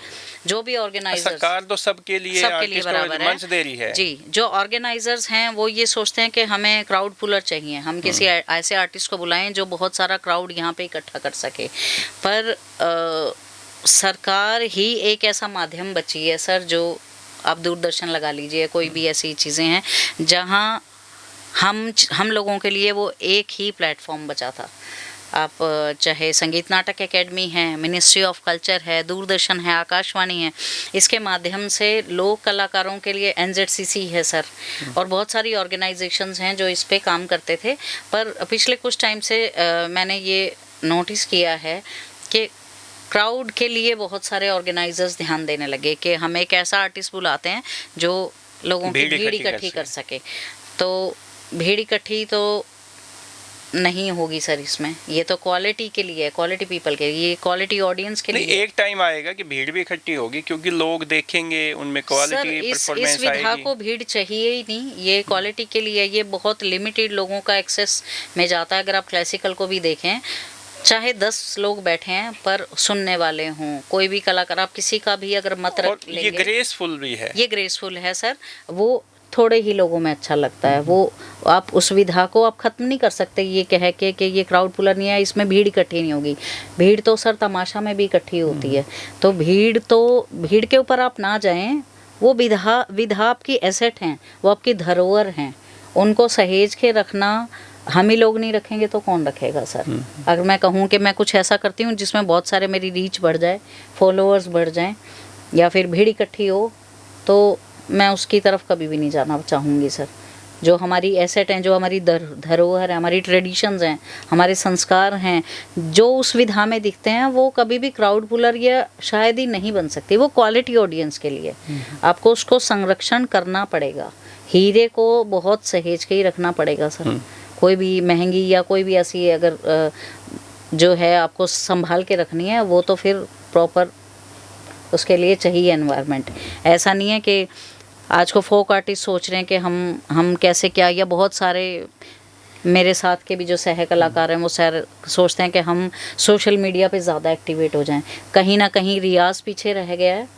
जो भी ऑर्गेनाइजर्स, सरकार तो सबके लिए बराबर है, मंच दे रही है जी। जो ऑर्गेनाइजर्स हैं वो ये सोचते हैं कि हमें क्राउड पुलर चाहिए, हम किसी ऐसे आर्टिस्ट को बुलाएं जो बहुत सारा क्राउड यहाँ पे इकट्ठा कर सके। पर सरकार ही एक ऐसा माध्यम बची है सर, जो आप दूरदर्शन लगा लीजिए, कोई भी ऐसी चीज़ें हैं जहाँ हम लोगों के लिए वो एक ही प्लेटफॉर्म बचा था। आप चाहे संगीत नाटक एकेडमी है, मिनिस्ट्री ऑफ कल्चर है, दूरदर्शन है, आकाशवाणी है, इसके माध्यम से लोक कलाकारों के लिए NZCC है सर, और बहुत सारी ऑर्गेनाइजेशंस हैं जो इस पे काम करते थे। पर पिछले कुछ टाइम से मैंने ये नोटिस किया है कि क्राउड के लिए बहुत सारे ऑर्गेनाइजर्स ध्यान देने लगे कि हम एक ऐसा आर्टिस्ट बुलाते हैं जो लोगों की भीड़ इकट्ठी कर सके। तो भीड़ इकट्ठी तो नहीं होगी सर इसमें, ये तो क्वालिटी के लिए है, क्वालिटी पीपल के लिए, ये क्वालिटी ऑडियंस के लिए। एक टाइम आएगा कि भीड़ भी इकट्ठी होगी, क्योंकि लोग देखेंगे, उनमें क्वालिटी परफॉर्मेंस इस विधा को भीड़ चाहिए ही नहीं, ये क्वालिटी के लिए, ये बहुत लिमिटेड लोगों का एक्सेस में जाता है। अगर आप क्लासिकल को भी देखें, चाहे 10 लोग बैठे हैं पर सुनने वाले हों, कोई भी कलाकार, आप किसी का भी अगर मत रख लेंगे, ये ग्रेसफुल भी है, ये ग्रेसफुल है सर, वो थोड़े ही लोगों में अच्छा लगता है। वो आप उस विधा को आप ख़त्म नहीं कर सकते ये कह के कि ये क्राउड पुलर नहीं है, इसमें भीड़ इकट्ठी नहीं होगी। भीड़ तो सर तमाशा में भी इकट्ठी होती है। तो भीड़ के ऊपर आप ना जाएं, वो विधा आपकी एसेट हैं, वो आपकी धरोहर हैं, उनको सहेज के रखना हम ही लोग नहीं रखेंगे तो कौन रखेगा सर। अगर मैं कहूँ कि मैं कुछ ऐसा करती हूँ जिसमें बहुत सारे मेरी रीच बढ़ जाए, फॉलोअर्स बढ़ जाएं, या फिर भीड़ इकट्ठी हो, तो मैं उसकी तरफ कभी भी नहीं जाना चाहूँगी सर। जो हमारी एसेट हैं, जो हमारी धरोहर है, हमारी ट्रेडिशंस हैं, हमारे संस्कार हैं, जो उस विधा में दिखते हैं, वो कभी भी क्राउड पुलर या शायद ही नहीं बन सकती। वो क्वालिटी ऑडियंस के लिए आपको उसको संरक्षण करना पड़ेगा। हीरे को बहुत सहेज के ही रखना पड़ेगा सर। कोई भी महंगी या कोई भी ऐसी अगर जो है आपको संभाल के रखनी है, वो तो फिर प्रॉपर उसके लिए चाहिए एनवायरनमेंट। ऐसा नहीं है कि आज को फोक आर्टिस्ट सोच रहे हैं कि हम कैसे क्या, या बहुत सारे मेरे साथ के भी जो सह कलाकार हैं वो सोचते हैं कि हम सोशल मीडिया पे ज़्यादा एक्टिवेट हो जाएं। कहीं ना कहीं रियाज पीछे रह गया है।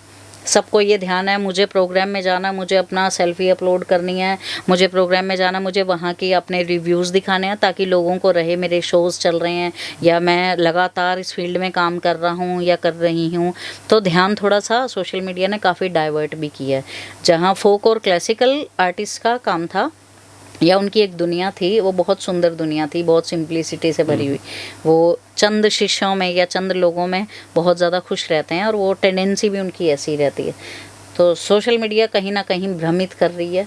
सबको ये ध्यान है, मुझे प्रोग्राम में जाना, मुझे अपना सेल्फी अपलोड करनी है, मुझे प्रोग्राम में जाना, मुझे वहाँ की अपने रिव्यूज़ दिखाने हैं, ताकि लोगों को रहे मेरे शोज़ चल रहे हैं या मैं लगातार इस फील्ड में काम कर रहा हूँ या कर रही हूँ। तो ध्यान थोड़ा सा सोशल मीडिया ने काफ़ी डाइवर्ट भी किया है। जहाँ फोक और क्लासिकल आर्टिस्ट का काम था या उनकी एक दुनिया थी, वो बहुत सुंदर दुनिया थी, बहुत सिंप्लिसिटी से भरी हुई। वो चंद शिष्यों में या चंद लोगों में बहुत ज़्यादा खुश रहते हैं, और वो टेंडेंसी भी उनकी ऐसी रहती है। तो सोशल मीडिया कहीं ना कहीं भ्रमित कर रही है,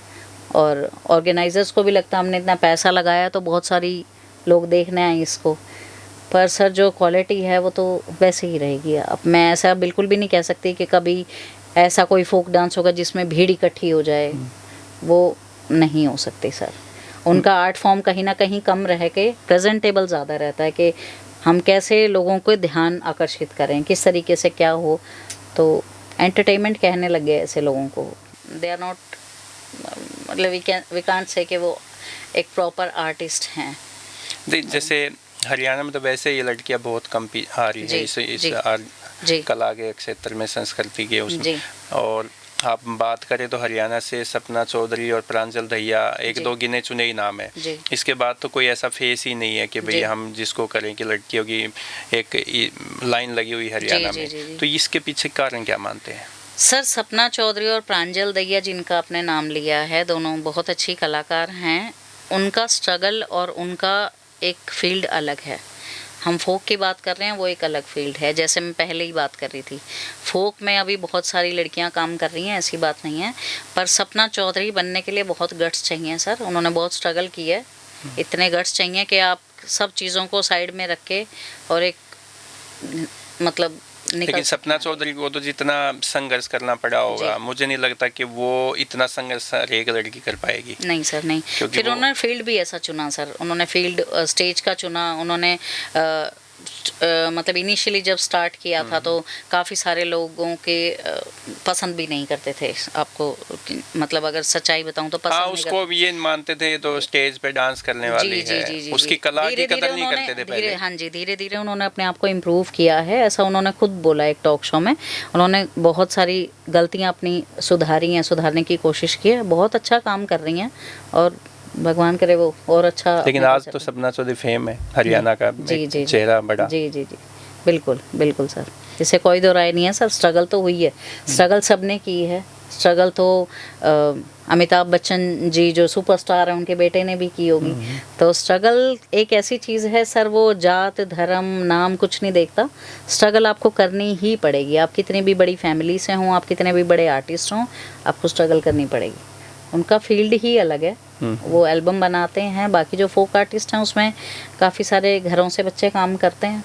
और ऑर्गेनाइजर्स को भी लगता है हमने इतना पैसा लगाया तो बहुत सारी लोग देखने आए इसको। पर सर जो क्वालिटी है वो तो वैसे ही रहेगी। अब मैं ऐसा बिल्कुल भी नहीं कह सकती कि कभी ऐसा कोई फोक डांस होगा जिसमें भीड़ इकट्ठी हो जाए, वो नहीं हो सकती सर। उनका आर्ट फॉर्म कहीं ना कहीं कम रह के प्रेजेंटेबल ज़्यादा रहता है कि हम कैसे लोगों को ध्यान आकर्षित करें, किस तरीके से क्या हो। तो एंटरटेनमेंट कहने लग गए ऐसे लोगों को। दे आर नॉट, मतलब वी कांट से कि वो एक प्रॉपर आर्टिस्ट हैं। जैसे हरियाणा में तो वैसे ये लड़कियां बहुत कम आ रही है इस कला के क्षेत्र में, संस्कृति के उसमें। और आप बात करें तो हरियाणा से सपना चौधरी और प्रांजल दहिया एक दो गिने चुने ही नाम है। इसके बाद तो कोई ऐसा फेस ही नहीं है कि भाई हम जिसको करें कि लड़कियों की एक लाइन लगी हुई हरियाणा में। तो इसके पीछे कारण क्या मानते हैं सर? सपना चौधरी और प्रांजल दहिया जिनका आपने नाम लिया है, दोनों बहुत अच्छी कलाकार हैं। उनका स्ट्रगल और उनका एक फील्ड अलग है। हम फोक की बात कर रहे हैं, वो एक अलग फील्ड है। जैसे मैं पहले ही बात कर रही थी, फोक में अभी बहुत सारी लड़कियां काम कर रही हैं, ऐसी बात नहीं है। पर सपना चौधरी बनने के लिए बहुत गट्स चाहिए सर। उन्होंने बहुत स्ट्रगल किया है, इतने गट्स चाहिए कि आप सब चीज़ों को साइड में रख के और एक मतलब लेकिन सपना चौधरी को तो जितना संघर्ष करना पड़ा होगा, मुझे नहीं लगता कि वो इतना संघर्ष हर एक लड़की कर पाएगी। नहीं सर, नहीं। फिर उन्होंने फील्ड भी ऐसा चुना सर, उन्होंने फील्ड स्टेज का चुना। उन्होंने मतलब इनिशियली जब स्टार्ट किया था तो काफ़ी सारे लोगों के पसंद भी नहीं करते थे आपको, मतलब अगर सच्चाई बताऊं तो पसंद हाँ, नहीं उसको भी ये मानते थे तो स्टेज पे डांस करने वाली है, उसकी कला की कदर नहीं करते थे पहले। हाँ जी, धीरे धीरे उन्होंने अपने आप को इम्प्रूव किया है, ऐसा उन्होंने खुद बोला एक टॉक शो में। उन्होंने बहुत सारी गलतियाँ अपनी सुधारी हैं, सुधारने की कोशिश की है, बहुत अच्छा काम कर रही हैं और भगवान करे वो और अच्छा। लेकिन आज तो सपना चौधरी फेम है, हरियाणा का चेहरा बड़ा। जी जी जी, बिल्कुल बिल्कुल सर, इससे कोई दो राय नहीं है सर। स्ट्रगल तो हुई है, स्ट्रगल सबने की है। स्ट्रगल तो अमिताभ बच्चन जी जो सुपरस्टार हैं उनके बेटे ने भी की होगी। तो स्ट्रगल एक ऐसी चीज़ है सर, वो जात धर्म नाम कुछ नहीं देखता, स्ट्रगल आपको करनी ही पड़ेगी। आप कितनी भी बड़ी फैमिली से हों, आप कितने भी बड़े आर्टिस्ट हों, आपको स्ट्रगल करनी पड़ेगी। उनका फील्ड ही अलग है, वो एल्बम बनाते हैं। बाकी जो फोक आर्टिस्ट हैं उसमें काफ़ी सारे घरों से बच्चे काम करते हैं।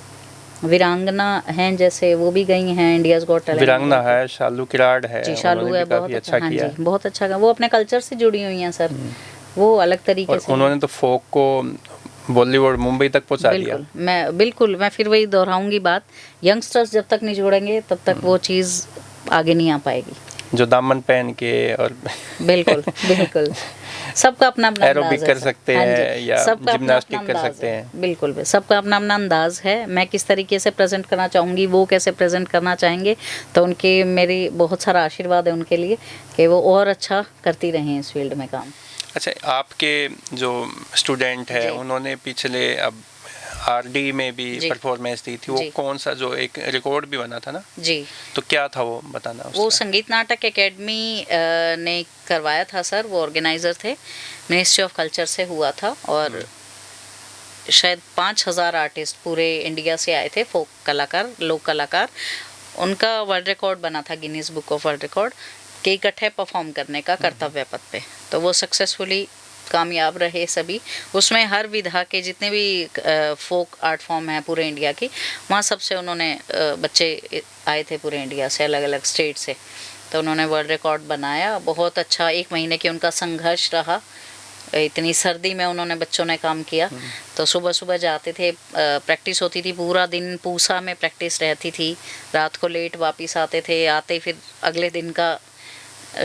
वीरांगना हैं जैसे, वो भी गई हैं इंडियाज़ गॉट टैलेंट। वीरांगना है, शालू किराड़ है जी, शालू है, बहुत अच्छा किया, बहुत अच्छा किया। वो अपने कल्चर से जुड़ी हुई हैं सर, वो अलग तरीके से। उन्होंने तो फोक को बॉलीवुड मुंबई तक पहुंचा दिया। बिल्कुल मैं फिर वही दोहराऊंगी बात, यंगस्टर्स जब तक नहीं जुड़ेंगे तब तक वो चीज़ आगे नहीं आ पाएगी। जो दामन पहन के और बिल्कुल बिल्कुल, सबका अपना अपना एरोबिक कर सकते हैं या जिम्नास्टिक कर सकते हैं। बिल्कुल, सबका अपना अपना अंदाज है। मैं किस तरीके से प्रेजेंट करना चाहूँगी, वो कैसे प्रेजेंट करना चाहेंगे, तो उनके मेरी बहुत सारा आशीर्वाद है उनके लिए कि वो और अच्छा करती रहें इस फील्ड में काम। अच्छा, आपके जो स्टूडेंट है उन्होंने पिछले अब आरडी में भी परफॉर्मेंस दी थी, वो कौन सा जो एक रिकॉर्ड भी बना था ना जी, तो क्या था वो बताना उसका? वो संगीत नाटक एकेडमी ने करवाया था सर, वो ऑर्गेनाइज़र थे, मिनिस्ट्री ऑफ कल्चर से हुआ था और शायद 5000 आर्टिस्ट पूरे इंडिया से आए थे, फोक कलाकार, लोक कलाकार। उनका वर्ल्ड रिकॉर्ड बना था Guinness book of world record के इकट्ठे परफॉर्म करने का कर्तव्य पथ पे। तो वो सक्सेसफुली कामयाब रहे सभी। उसमें हर विधा के जितने भी फोक आर्ट फॉर्म हैं पूरे इंडिया की, वहाँ सबसे उन्होंने बच्चे आए थे पूरे इंडिया से, अलग अलग स्टेट से। तो उन्होंने वर्ल्ड रिकॉर्ड बनाया, बहुत अच्छा 1 महीने की उनका संघर्ष रहा। इतनी सर्दी में उन्होंने बच्चों ने काम किया। तो सुबह सुबह जाते थे, प्रैक्टिस होती थी, पूरा दिन पूसा में प्रैक्टिस रहती थी, रात को लेट वापस आते थे, आते फिर अगले दिन का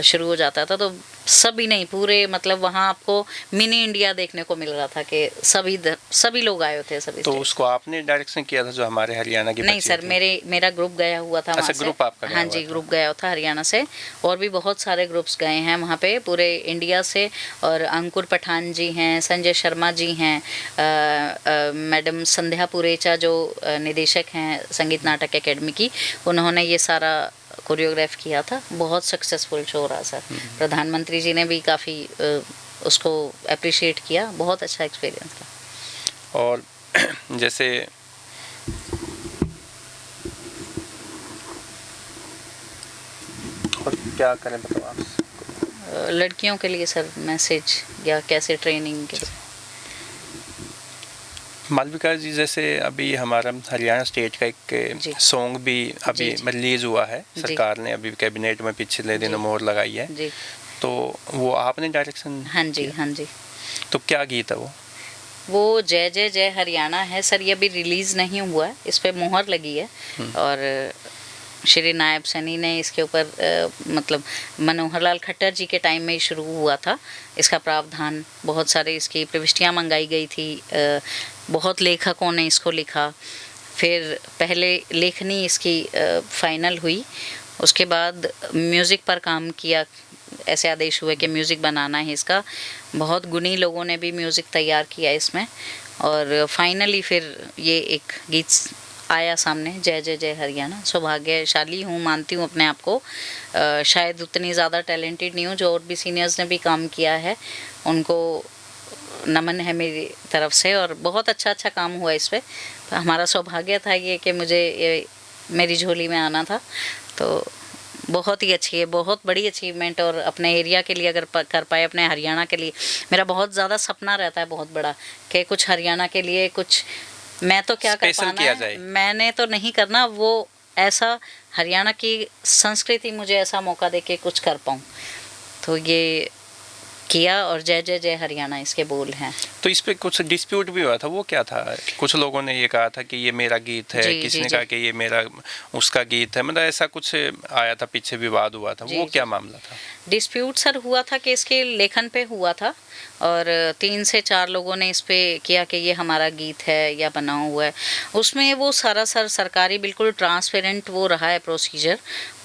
शुरू हो जाता था। तो सभी नहीं, पूरे मतलब वहाँ आपको मिनी इंडिया देखने को मिल रहा था कि सभी लोग आए थे सभी। तो उसको आपने डायरेक्शन किया था जो हमारे हरियाणा के? नहीं सर, मेरा ग्रुप गया हुआ था। अच्छा, ग्रुप आपका? हाँ जी, ग्रुप गया था हरियाणा से, और भी बहुत सारे ग्रुप्स गए हैं वहाँ पे पूरे इंडिया से। और अंकुर पठान जी हैं, संजय शर्मा जी हैं, मैडम संध्या पुरेचा जो निदेशक हैं संगीत नाटक एकेडमी की, उन्होंने ये सारा कोरियोग्राफ किया था। बहुत सक्सेसफुल शो रहा सर। प्रधानमंत्री जी ने भी काफ़ी उसको अप्रिशिएट किया, बहुत अच्छा एक्सपीरियंस था। और जैसे और क्या करें बताओ आप? लड़कियों के लिए सर मैसेज या कैसे ट्रेनिंग मालविका जी, जैसे अभी हमारा हरियाणा स्टेट का एक सॉन्ग भी अभी रिलीज हुआ है, सरकार ने अभी कैबिनेट में पिछले दिनों मोहर लगाई है जी। तो वो आपने डायरेक्शन? हाँ जी, हाँ जी। तो क्या गीत है वो जय जय जय हरियाणा है सर। ये अभी रिलीज़ नहीं हुआ है, इस पर मोहर लगी है और श्री नायब सैनी ने इसके ऊपर मतलब मनोहर लाल खट्टर जी के टाइम में ही शुरू हुआ था इसका प्रावधान। बहुत सारे इसकी प्रविष्टियाँ मंगाई गई थी, बहुत लेखकों ने इसको लिखा। फिर पहले लेखनी इसकी फाइनल हुई, उसके बाद म्यूज़िक पर काम किया, ऐसे आदेश हुए कि म्यूज़िक बनाना है इसका। बहुत गुणी लोगों ने भी म्यूज़िक तैयार किया इसमें, और फाइनली फिर ये एक गीत आया सामने, जय जय जय हरियाणा। सौभाग्यशाली हूँ, मानती हूँ अपने आप को। शायद उतनी ज़्यादा टैलेंटेड नहीं हूँ, जो और भी सीनियर्स ने भी काम किया है उनको नमन है मेरी तरफ से, और बहुत अच्छा काम हुआ इस पर। हमारा सौभाग्य था ये कि मुझे ये मेरी झोली में आना था, तो बहुत ही अच्छी है, बहुत बड़ी अचीवमेंट। और अपने एरिया के लिए अगर कर पाए, अपने हरियाणा के लिए, मेरा बहुत ज़्यादा सपना रहता है बहुत बड़ा कि कुछ हरियाणा के लिए कुछ, मैं तो क्या कर स्पेशल पाना किया है, जाए। मैंने तो नहीं करना, वो ऐसा हरियाणा की संस्कृति मुझे ऐसा मौका दे के कुछ कर पाऊँ। तो ये किया, और जय जय जय हरियाणा इसके बोल हैं। तो इस पे कुछ डिस्प्यूट भी हुआ था, वो क्या था? कुछ लोगों ने ये कहा था कि ये मेरा गीत है, जी, किसी जी, ने जी। कहा कि ये मेरा उसका गीत है, मतलब ऐसा कुछ आया था, पीछे विवाद हुआ था, जी, वो जी। क्या मामला था? डिस्प्यूट सर हुआ था कि इसके लेखन पे हुआ था, और 3 से 4 लोगों ने इस पे किया कि ये हमारा गीत है या बना हुआ है। उसमें वो सारा सर सरकारी बिल्कुल ट्रांसपेरेंट वो रहा है प्रोसीजर।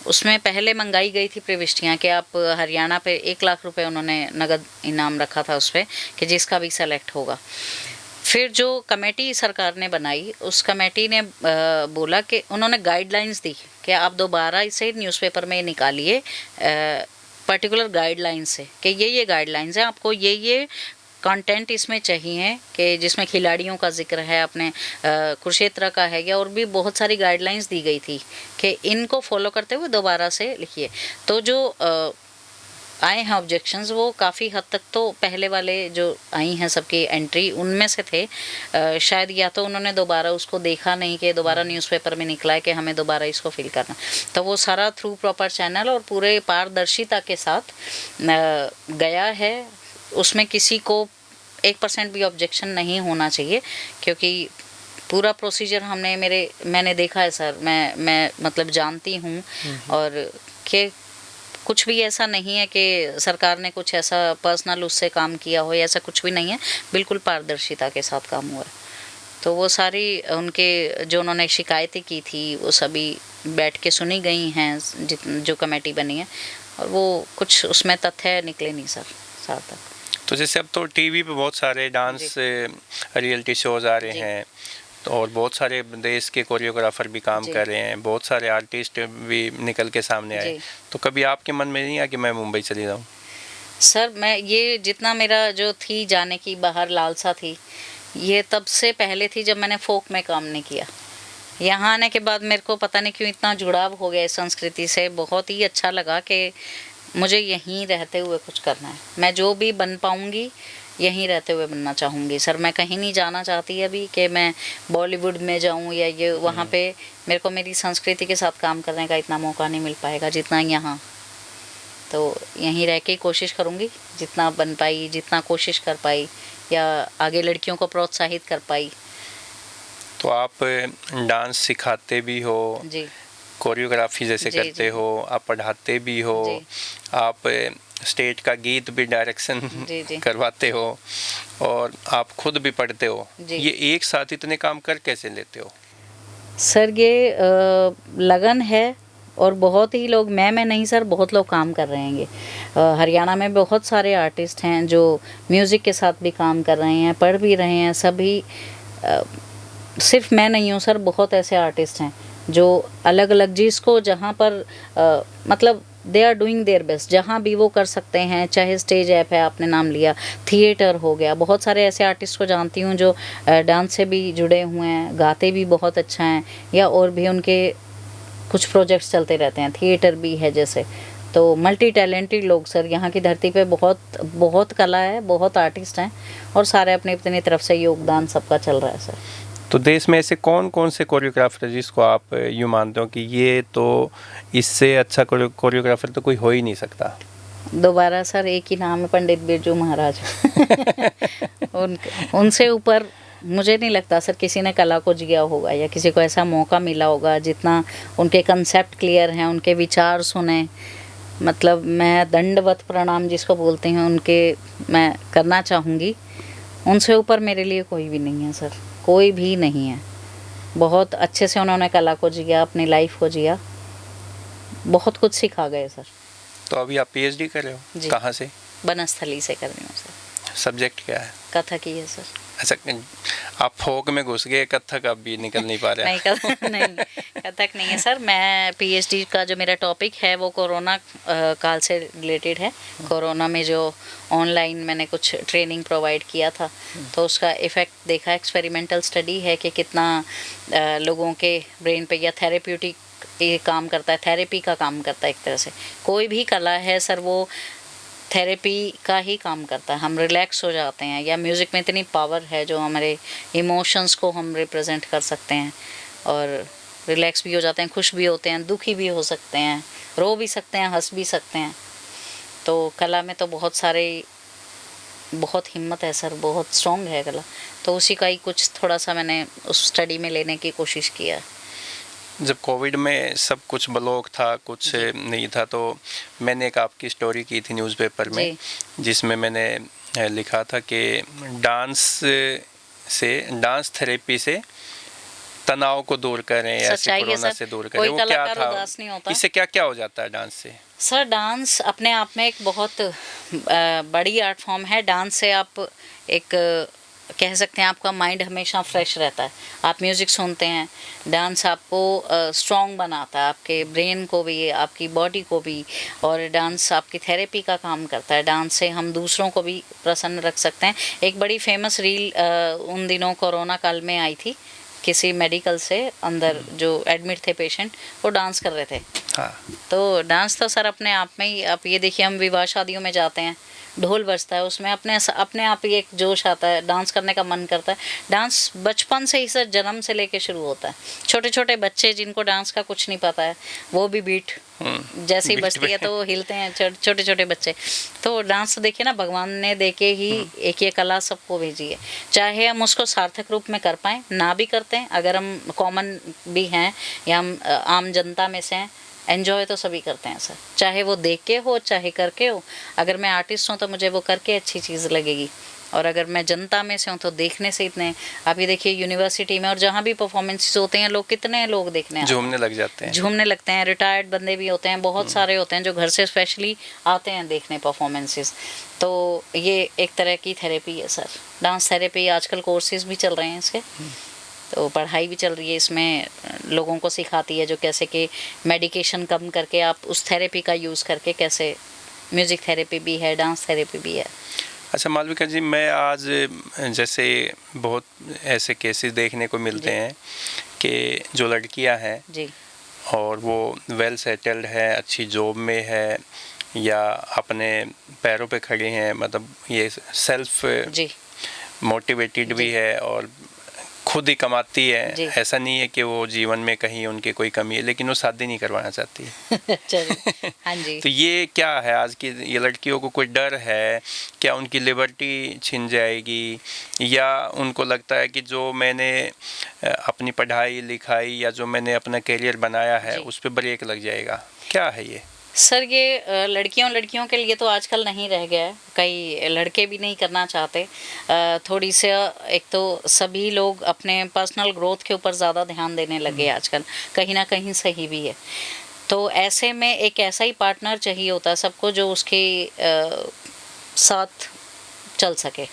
उसमें पहले मंगाई गई थी प्रविष्टियाँ कि आप हरियाणा पे 1 लाख रुपए उन्होंने नगद इनाम रखा था उस पे, कि जिसका भी सेलेक्ट होगा। फिर जो कमेटी सरकार ने बनाई, उस कमेटी ने बोला कि उन्होंने गाइडलाइंस दी कि आप दोबारा इसे न्यूज़पेपर में निकालिए पर्टिकुलर गाइडलाइंस से, कि ये गाइडलाइंस हैं, आपको ये कंटेंट इसमें चाहिए कि जिसमें खिलाड़ियों का जिक्र है, अपने कुरुक्षेत्र का है, या और भी बहुत सारी गाइडलाइंस दी गई थी कि इनको फॉलो करते हुए दोबारा से लिखिए। तो जो आए हैं ऑब्जेक्शंस, वो काफ़ी हद तक तो पहले वाले जो आई हैं सबकी एंट्री उनमें से थे। शायद या तो उन्होंने दोबारा उसको देखा नहीं कि दोबारा न्यूज़पेपर में निकला है कि हमें दोबारा इसको फिल करना, तो वो सारा थ्रू प्रॉपर चैनल और पूरे पारदर्शिता के साथ गया है। उसमें किसी को 1% भी ऑब्जेक्शन नहीं होना चाहिए, क्योंकि पूरा प्रोसीजर मैंने देखा है सर, मैं मतलब जानती हूँ, और कि कुछ भी ऐसा नहीं है कि सरकार ने कुछ ऐसा पर्सनल उससे काम किया हो, ऐसा कुछ भी नहीं है, बिल्कुल पारदर्शिता के साथ काम हुआ है। तो वो सारी उनके जो उन्होंने शिकायतें की थी वो सभी बैठ के सुनी गई हैं, जो कमेटी बनी है, और वो कुछ उसमें तथ्य निकले नहीं सर सार्थक। तो जैसे अब तो टीवी पे बहुत सारे डांस रियलिटी शोज आ रहे जी। हैं, तो और बहुत सारे देश के कोरियोग्राफर भी काम जी। कर रहे हैं, बहुत सारे आर्टिस्ट भी निकल के सामने आए, जी। तो कभी आपके मन में नहीं आया कि मैं मुंबई चली जाऊँ? सर मैं ये जितना मेरा जो थी जाने की बाहर लालसा थी, ये तब से पहले थी जब मैंने फोक में काम नहीं किया। यहाँ आने के बाद मेरे को पता नहीं क्यों इतना जुड़ाव हो गया इस संस्कृति से, बहुत ही अच्छा लगा कि मुझे यहीं रहते हुए कुछ करना है। मैं जो भी बन पाऊँगी यहीं रहते हुए बनना चाहूँगी सर। मैं कहीं नहीं जाना चाहती अभी कि मैं बॉलीवुड में जाऊँ या ये वहाँ पे मेरे को मेरी संस्कृति के साथ काम करने का इतना मौका नहीं मिल पाएगा जितना यहाँ। तो यहीं रह के ही कोशिश करूँगी, जितना बन पाई, जितना कोशिश कर पाई, या आगे लड़कियों को प्रोत्साहित कर पाई। तो आप डांस सिखाते भी हो, जी कोरियोग्राफी जैसे जी, करते जी। हो, आप पढ़ाते भी हो, जी। आप स्टेट का गीत भी डायरेक्शन जी, जी। करवाते हो, और आप खुद भी पढ़ते हो। जी। ये एक साथ इतने काम कर कैसे लेते हो? सर ये लगन है, और बहुत ही लोग, मैं नहीं सर, बहुत लोग काम कर रहे हैं। हरियाणा में बहुत सारे आर्टिस्ट हैं जो म्यूज़िक के साथ भी काम कर रहे हैं, पढ़ भी रहे हैं सभी। सिर्फ मैं नहीं हूँ सर, बहुत ऐसे आर्टिस्ट हैं जो अलग अलग जिसको जहाँ पर मतलब they are doing their best, जहाँ भी वो कर सकते हैं। चाहे स्टेज ऐप है, आपने नाम लिया, थिएटर हो गया, बहुत सारे ऐसे आर्टिस्ट को जानती हूँ जो डांस से भी जुड़े हुए हैं, गाते भी बहुत अच्छा हैं, या और भी उनके कुछ प्रोजेक्ट्स चलते रहते हैं, थिएटर भी है जैसे। तो मल्टी टैलेंटेड लोग सर, यहाँ की धरती पे बहुत बहुत कला है, बहुत आर्टिस्ट हैं, और सारे अपनी अपनी तरफ से योगदान सबका चल रहा है सर। तो देश में ऐसे कौन कौन से कोरियोग्राफर जिसको आप यूँ मानते हो कि ये तो इससे अच्छा कोरियोग्राफर तो कोई हो ही नहीं सकता? दोबारा सर एक ही नाम है, पंडित बिरजू महाराज। उनसे ऊपर मुझे नहीं लगता सर किसी ने कला को जिया होगा, या किसी को ऐसा मौका मिला होगा जितना उनके कंसेप्ट क्लियर हैं, उनके विचार सुने। मतलब मैं दंडवत प्रणाम जिसको बोलते हैं उनके मैं करना चाहूँगी। उनसे ऊपर मेरे लिए कोई भी नहीं है सर, कोई भी नहीं है। बहुत अच्छे से उन्होंने कला को जिया, अपनी लाइफ को जिया, बहुत कुछ सिखा गए सर। तो अभी आप पीएचडी कर रहे हो? जी। कहाँ से? बनस्थली से कर रही हूँ सर। सब्जेक्ट क्या है? कथक ही है सर। अच्छा, आप फोक में घुस गए, कथक अब भी निकल नहीं पा रहा? नहीं कथक नहीं है सर। मैं पीएचडी का जो मेरा टॉपिक है वो कोरोना काल से रिलेटेड है। कोरोना में जो ऑनलाइन मैंने कुछ ट्रेनिंग प्रोवाइड किया था, तो उसका इफ़ेक्ट देखा। एक्सपेरिमेंटल स्टडी है कि कितना लोगों के ब्रेन पे या थेरेप्यूटिक ये काम करता है, थेरेपी का काम करता है एक तरह से। कोई भी कला है सर वो थेरेपी का ही काम करता है। हम रिलैक्स हो जाते हैं, या म्यूज़िक में इतनी पावर है जो हमारे इमोशंस को हम रिप्रेजेंट कर सकते हैं और रिलैक्स भी हो जाते हैं, खुश भी होते हैं, दुखी भी हो सकते हैं, रो भी सकते हैं, हंस भी सकते हैं। तो कला में तो बहुत हिम्मत है सर, बहुत स्ट्रॉन्ग है कला। तो उसी का ही कुछ थोड़ा सा मैंने उस स्टडी में लेने की कोशिश किया। जब कोविड में सब कुछ ब्लॉक था, कुछ नहीं था, तो मैंने एक आपकी स्टोरी की थी न्यूज़पेपर में, जिसमें मैंने लिखा था कि डांस थेरेपी से तनाव को दूर करें या ऐसे कोरोना से दूर करें। वो क्या था, इससे क्या क्या हो जाता है डांस से? सर डांस अपने आप में एक बहुत बड़ी आर्ट फॉर्म है। डांस से आप एक कह सकते हैं आपका माइंड हमेशा फ्रेश रहता है। आप म्यूज़िक सुनते हैं, डांस आपको स्ट्रॉन्ग बनाता है, आपके ब्रेन को भी, आपकी बॉडी को भी, और डांस आपकी थेरेपी का काम करता है। डांस से हम दूसरों को भी प्रसन्न रख सकते हैं। एक बड़ी फेमस रील उन दिनों कोरोना काल में आई थी, किसी मेडिकल से अंदर जो एडमिट थे पेशेंट, वो डांस कर रहे थे। हाँ। तो डांस तो सर अपने आप में ही, आप ये देखिए हम विवाह शादियों में जाते हैं, ढोल बजता है, उसमें अपने आप ही एक जोश आता है, डांस करने का मन करता है। डांस बचपन से ही सर, जन्म से लेके शुरू होता है। छोटे छोटे बच्चे जिनको डांस का कुछ नहीं पता है, वो भी बीट जैसे ही बजती है तो वो हिलते हैं, छोटे छोटे बच्चे। तो डांस देखिए ना, भगवान ने देके ही एक ये कला सबको भेजी है। चाहे हम उसको सार्थक रूप में कर पाएँ, ना भी करते हैं, अगर हम कॉमन भी हैं या हम आम जनता में से हैं, एन्जॉय तो सभी करते हैं सर, चाहे वो देख के हो चाहे करके हो। अगर मैं आर्टिस्ट हूँ तो मुझे वो करके अच्छी चीज़ लगेगी, और अगर मैं जनता में से हूँ तो देखने से इतने, आप ये देखिए यूनिवर्सिटी में और जहाँ भी परफॉर्मेंसेस होते हैं, लोग कितने लोग देखने झूमने लग जाते हैं, झूमने लगते हैं। रिटायर्ड बंदे भी होते हैं, बहुत सारे होते हैं जो घर से स्पेशली आते हैं देखने परफॉर्मेंसेस। तो ये एक तरह की थेरेपी है सर, डांस थेरेपी। आजकल कोर्सेज भी चल रहे हैं इसके, तो पढ़ाई भी चल रही है, इसमें लोगों को सिखाती है जो कैसे कि मेडिकेशन कम करके आप उस थेरेपी का यूज़ करके कैसे, म्यूज़िक थेरेपी भी है, डांस थेरेपी भी है। अच्छा मालविका जी, मैं आज जैसे बहुत ऐसे केसेस देखने को मिलते हैं कि जो लड़कियां हैं जी, और वो वेल सेटल्ड है, अच्छी जॉब में है, या अपने पैरों पे खड़ी हैं, मतलब ये सेल्फ मोटिवेटेड भी है और खुद ही कमाती है। ऐसा नहीं है कि वो जीवन में कहीं उनकी कोई कमी है, लेकिन वो शादी नहीं करवाना चाहती। हाँ जी। तो ये क्या है, आज की ये लड़कियों को कोई डर है क्या, उनकी लिबर्टी छिन जाएगी, या उनको लगता है कि जो मैंने अपनी पढ़ाई लिखाई या जो मैंने अपना करियर बनाया है उस पर ब्रेक लग जाएगा? क्या है ये सर? ये लड़कियों के लिए तो आजकल नहीं रह गया है, कई लड़के भी नहीं करना चाहते। थोड़ी सी, एक तो सभी लोग अपने पर्सनल ग्रोथ के ऊपर ज़्यादा ध्यान देने लगे आजकल, कहीं ना कहीं सही भी है। तो ऐसे में एक ऐसा ही पार्टनर चाहिए होता है सबको जो उसके साथ चल सके।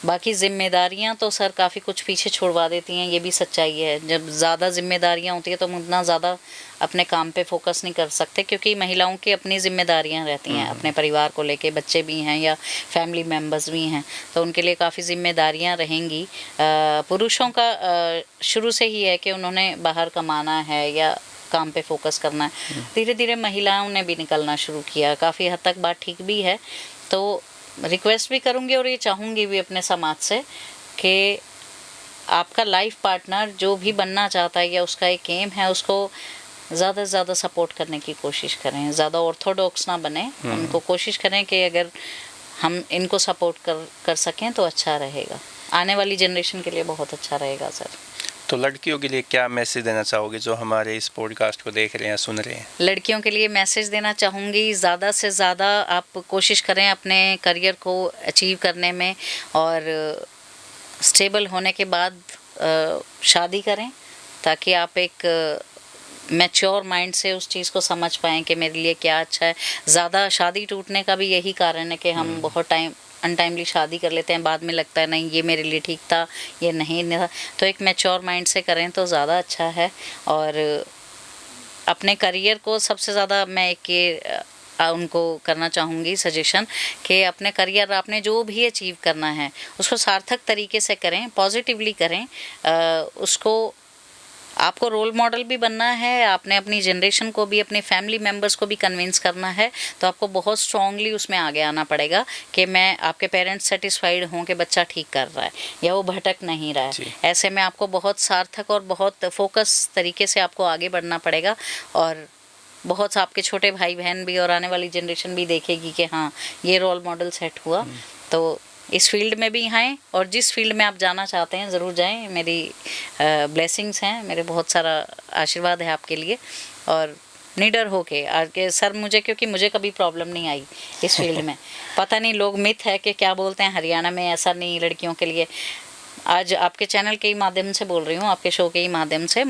बाकी जिम्मेदारियां तो सर काफ़ी कुछ पीछे छुड़वा देती हैं, ये भी सच्चाई है। जब ज़्यादा जिम्मेदारियां होती है तो हम उतना ज़्यादा अपने काम पे फोकस नहीं कर सकते, क्योंकि महिलाओं की अपनी जिम्मेदारियां रहती हैं, अपने परिवार को लेके, बच्चे भी हैं या फैमिली मेम्बर्स भी हैं, तो उनके लिए काफ़ी जिम्मेदारियां रहेंगी। पुरुषों का शुरू से ही है कि उन्होंने बाहर कमाना है या काम पे फोकस करना है। धीरे धीरे महिलाओं ने भी निकलना शुरू किया, काफ़ी हद तक बात ठीक भी है। तो रिक्वेस्ट भी करूँगी और ये चाहूँगी भी अपने समाज से कि आपका लाइफ पार्टनर जो भी बनना चाहता है या उसका एक एम है, उसको ज़्यादा से ज़्यादा सपोर्ट करने की कोशिश करें। ज़्यादा ऑर्थोडॉक्स ना बने, उनको कोशिश करें कि अगर हम इनको सपोर्ट कर सकें तो अच्छा रहेगा, आने वाली जनरेशन के लिए बहुत अच्छा रहेगा सर। तो लड़कियों के लिए क्या मैसेज देना चाहोगे जो हमारे इस पॉडकास्ट को देख रहे हैं, सुन रहे हैं? लड़कियों के लिए मैसेज देना चाहूँगी, ज़्यादा से ज़्यादा आप कोशिश करें अपने करियर को अचीव करने में, और स्टेबल होने के बाद शादी करें, ताकि आप एक मैच्योर माइंड से उस चीज़ को समझ पाएँ कि मेरे लिए क्या अच्छा है। ज़्यादा शादी टूटने का भी यही कारण है कि हम बहुत अनटाइमली शादी कर लेते हैं, बाद में लगता है नहीं ये मेरे लिए ठीक था, ये नहीं था। तो एक मैच्योर माइंड से करें तो ज़्यादा अच्छा है। और अपने करियर को सबसे ज़्यादा मैं उनको करना चाहूँगी सजेशन कि अपने करियर, आपने जो भी अचीव करना है उसको सार्थक तरीके से करें, पॉजिटिवली करें, उसको आपको रोल मॉडल भी बनना है, आपने अपनी जनरेशन को भी, अपने फैमिली मेम्बर्स को भी कन्विंस करना है, तो आपको बहुत स्ट्रांगली उसमें आगे आना पड़ेगा कि मैं आपके पेरेंट्स सेटिस्फाइड हों कि बच्चा ठीक कर रहा है या वो भटक नहीं रहा है। ऐसे में आपको बहुत सार्थक और बहुत फोकस तरीके से आपको आगे बढ़ना पड़ेगा, और बहुत आपके छोटे भाई बहन भी और आने वाली जनरेशन भी देखेगी कि हाँ ये रोल मॉडल सेट हुआ। तो इस फील्ड में भी आएँ और जिस फील्ड में आप जाना चाहते हैं ज़रूर जाएं। मेरी ब्लेसिंग्स हैं, मेरे बहुत सारा आशीर्वाद है आपके लिए, और निडर होके आगे सर मुझे, क्योंकि मुझे कभी प्रॉब्लम नहीं आई इस फील्ड में। पता नहीं लोग मिथ है कि क्या बोलते हैं हरियाणा में ऐसा नहीं लड़कियों के लिए। आज आपके चैनल के ही माध्यम से बोल रही हूँ, आपके शो के ही माध्यम से,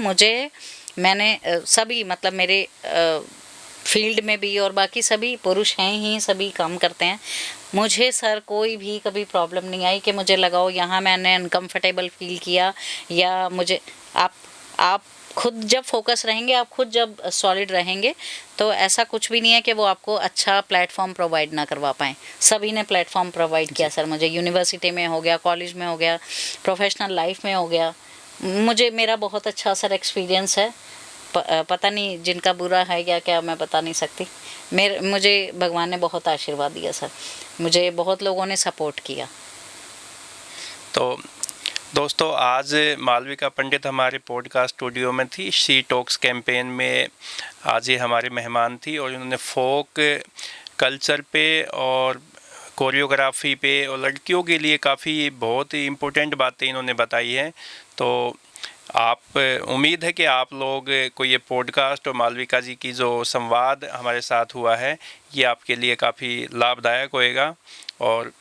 मैंने सभी मतलब मेरे फील्ड में भी और बाकी सभी पुरुष हैं ही, सभी काम करते हैं। मुझे सर कोई भी कभी प्रॉब्लम नहीं आई कि मुझे लगाओ यहाँ मैंने अनकंफर्टेबल फील किया, या मुझे आप खुद जब फोकस रहेंगे, आप खुद जब सॉलिड रहेंगे, तो ऐसा कुछ भी नहीं है कि वो आपको अच्छा प्लेटफॉर्म प्रोवाइड ना करवा पाएँ। सभी ने प्लेटफॉर्म प्रोवाइड किया सर मुझे, यूनिवर्सिटी में हो गया, कॉलेज में हो गया, प्रोफेशनल लाइफ में हो गया। मेरा बहुत अच्छा सर एक्सपीरियंस है। पता नहीं जिनका बुरा है या क्या, मैं बता नहीं सकती। मुझे भगवान ने बहुत आशीर्वाद दिया सर, मुझे बहुत लोगों ने सपोर्ट किया। तो दोस्तों, आज मालविका पंडित हमारे पॉडकास्ट स्टूडियो में थी। शी टॉक्स कैंपेन में आज ये हमारे मेहमान थी, और इन्होंने फोक कल्चर पे और कोरियोग्राफी पे और लड़कियों के लिए काफ़ी बहुत ही इम्पोर्टेंट बातें इन्होंने बताई हैं। तो आप उम्मीद है कि आप लोग को ये पॉडकास्ट और मालविका जी की जो संवाद हमारे साथ हुआ है ये आपके लिए काफ़ी लाभदायक होएगा। और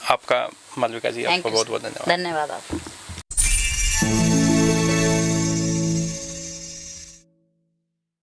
आपका मालविका जी, आपको बहुत बहुत धन्यवाद। धन्यवाद आपका।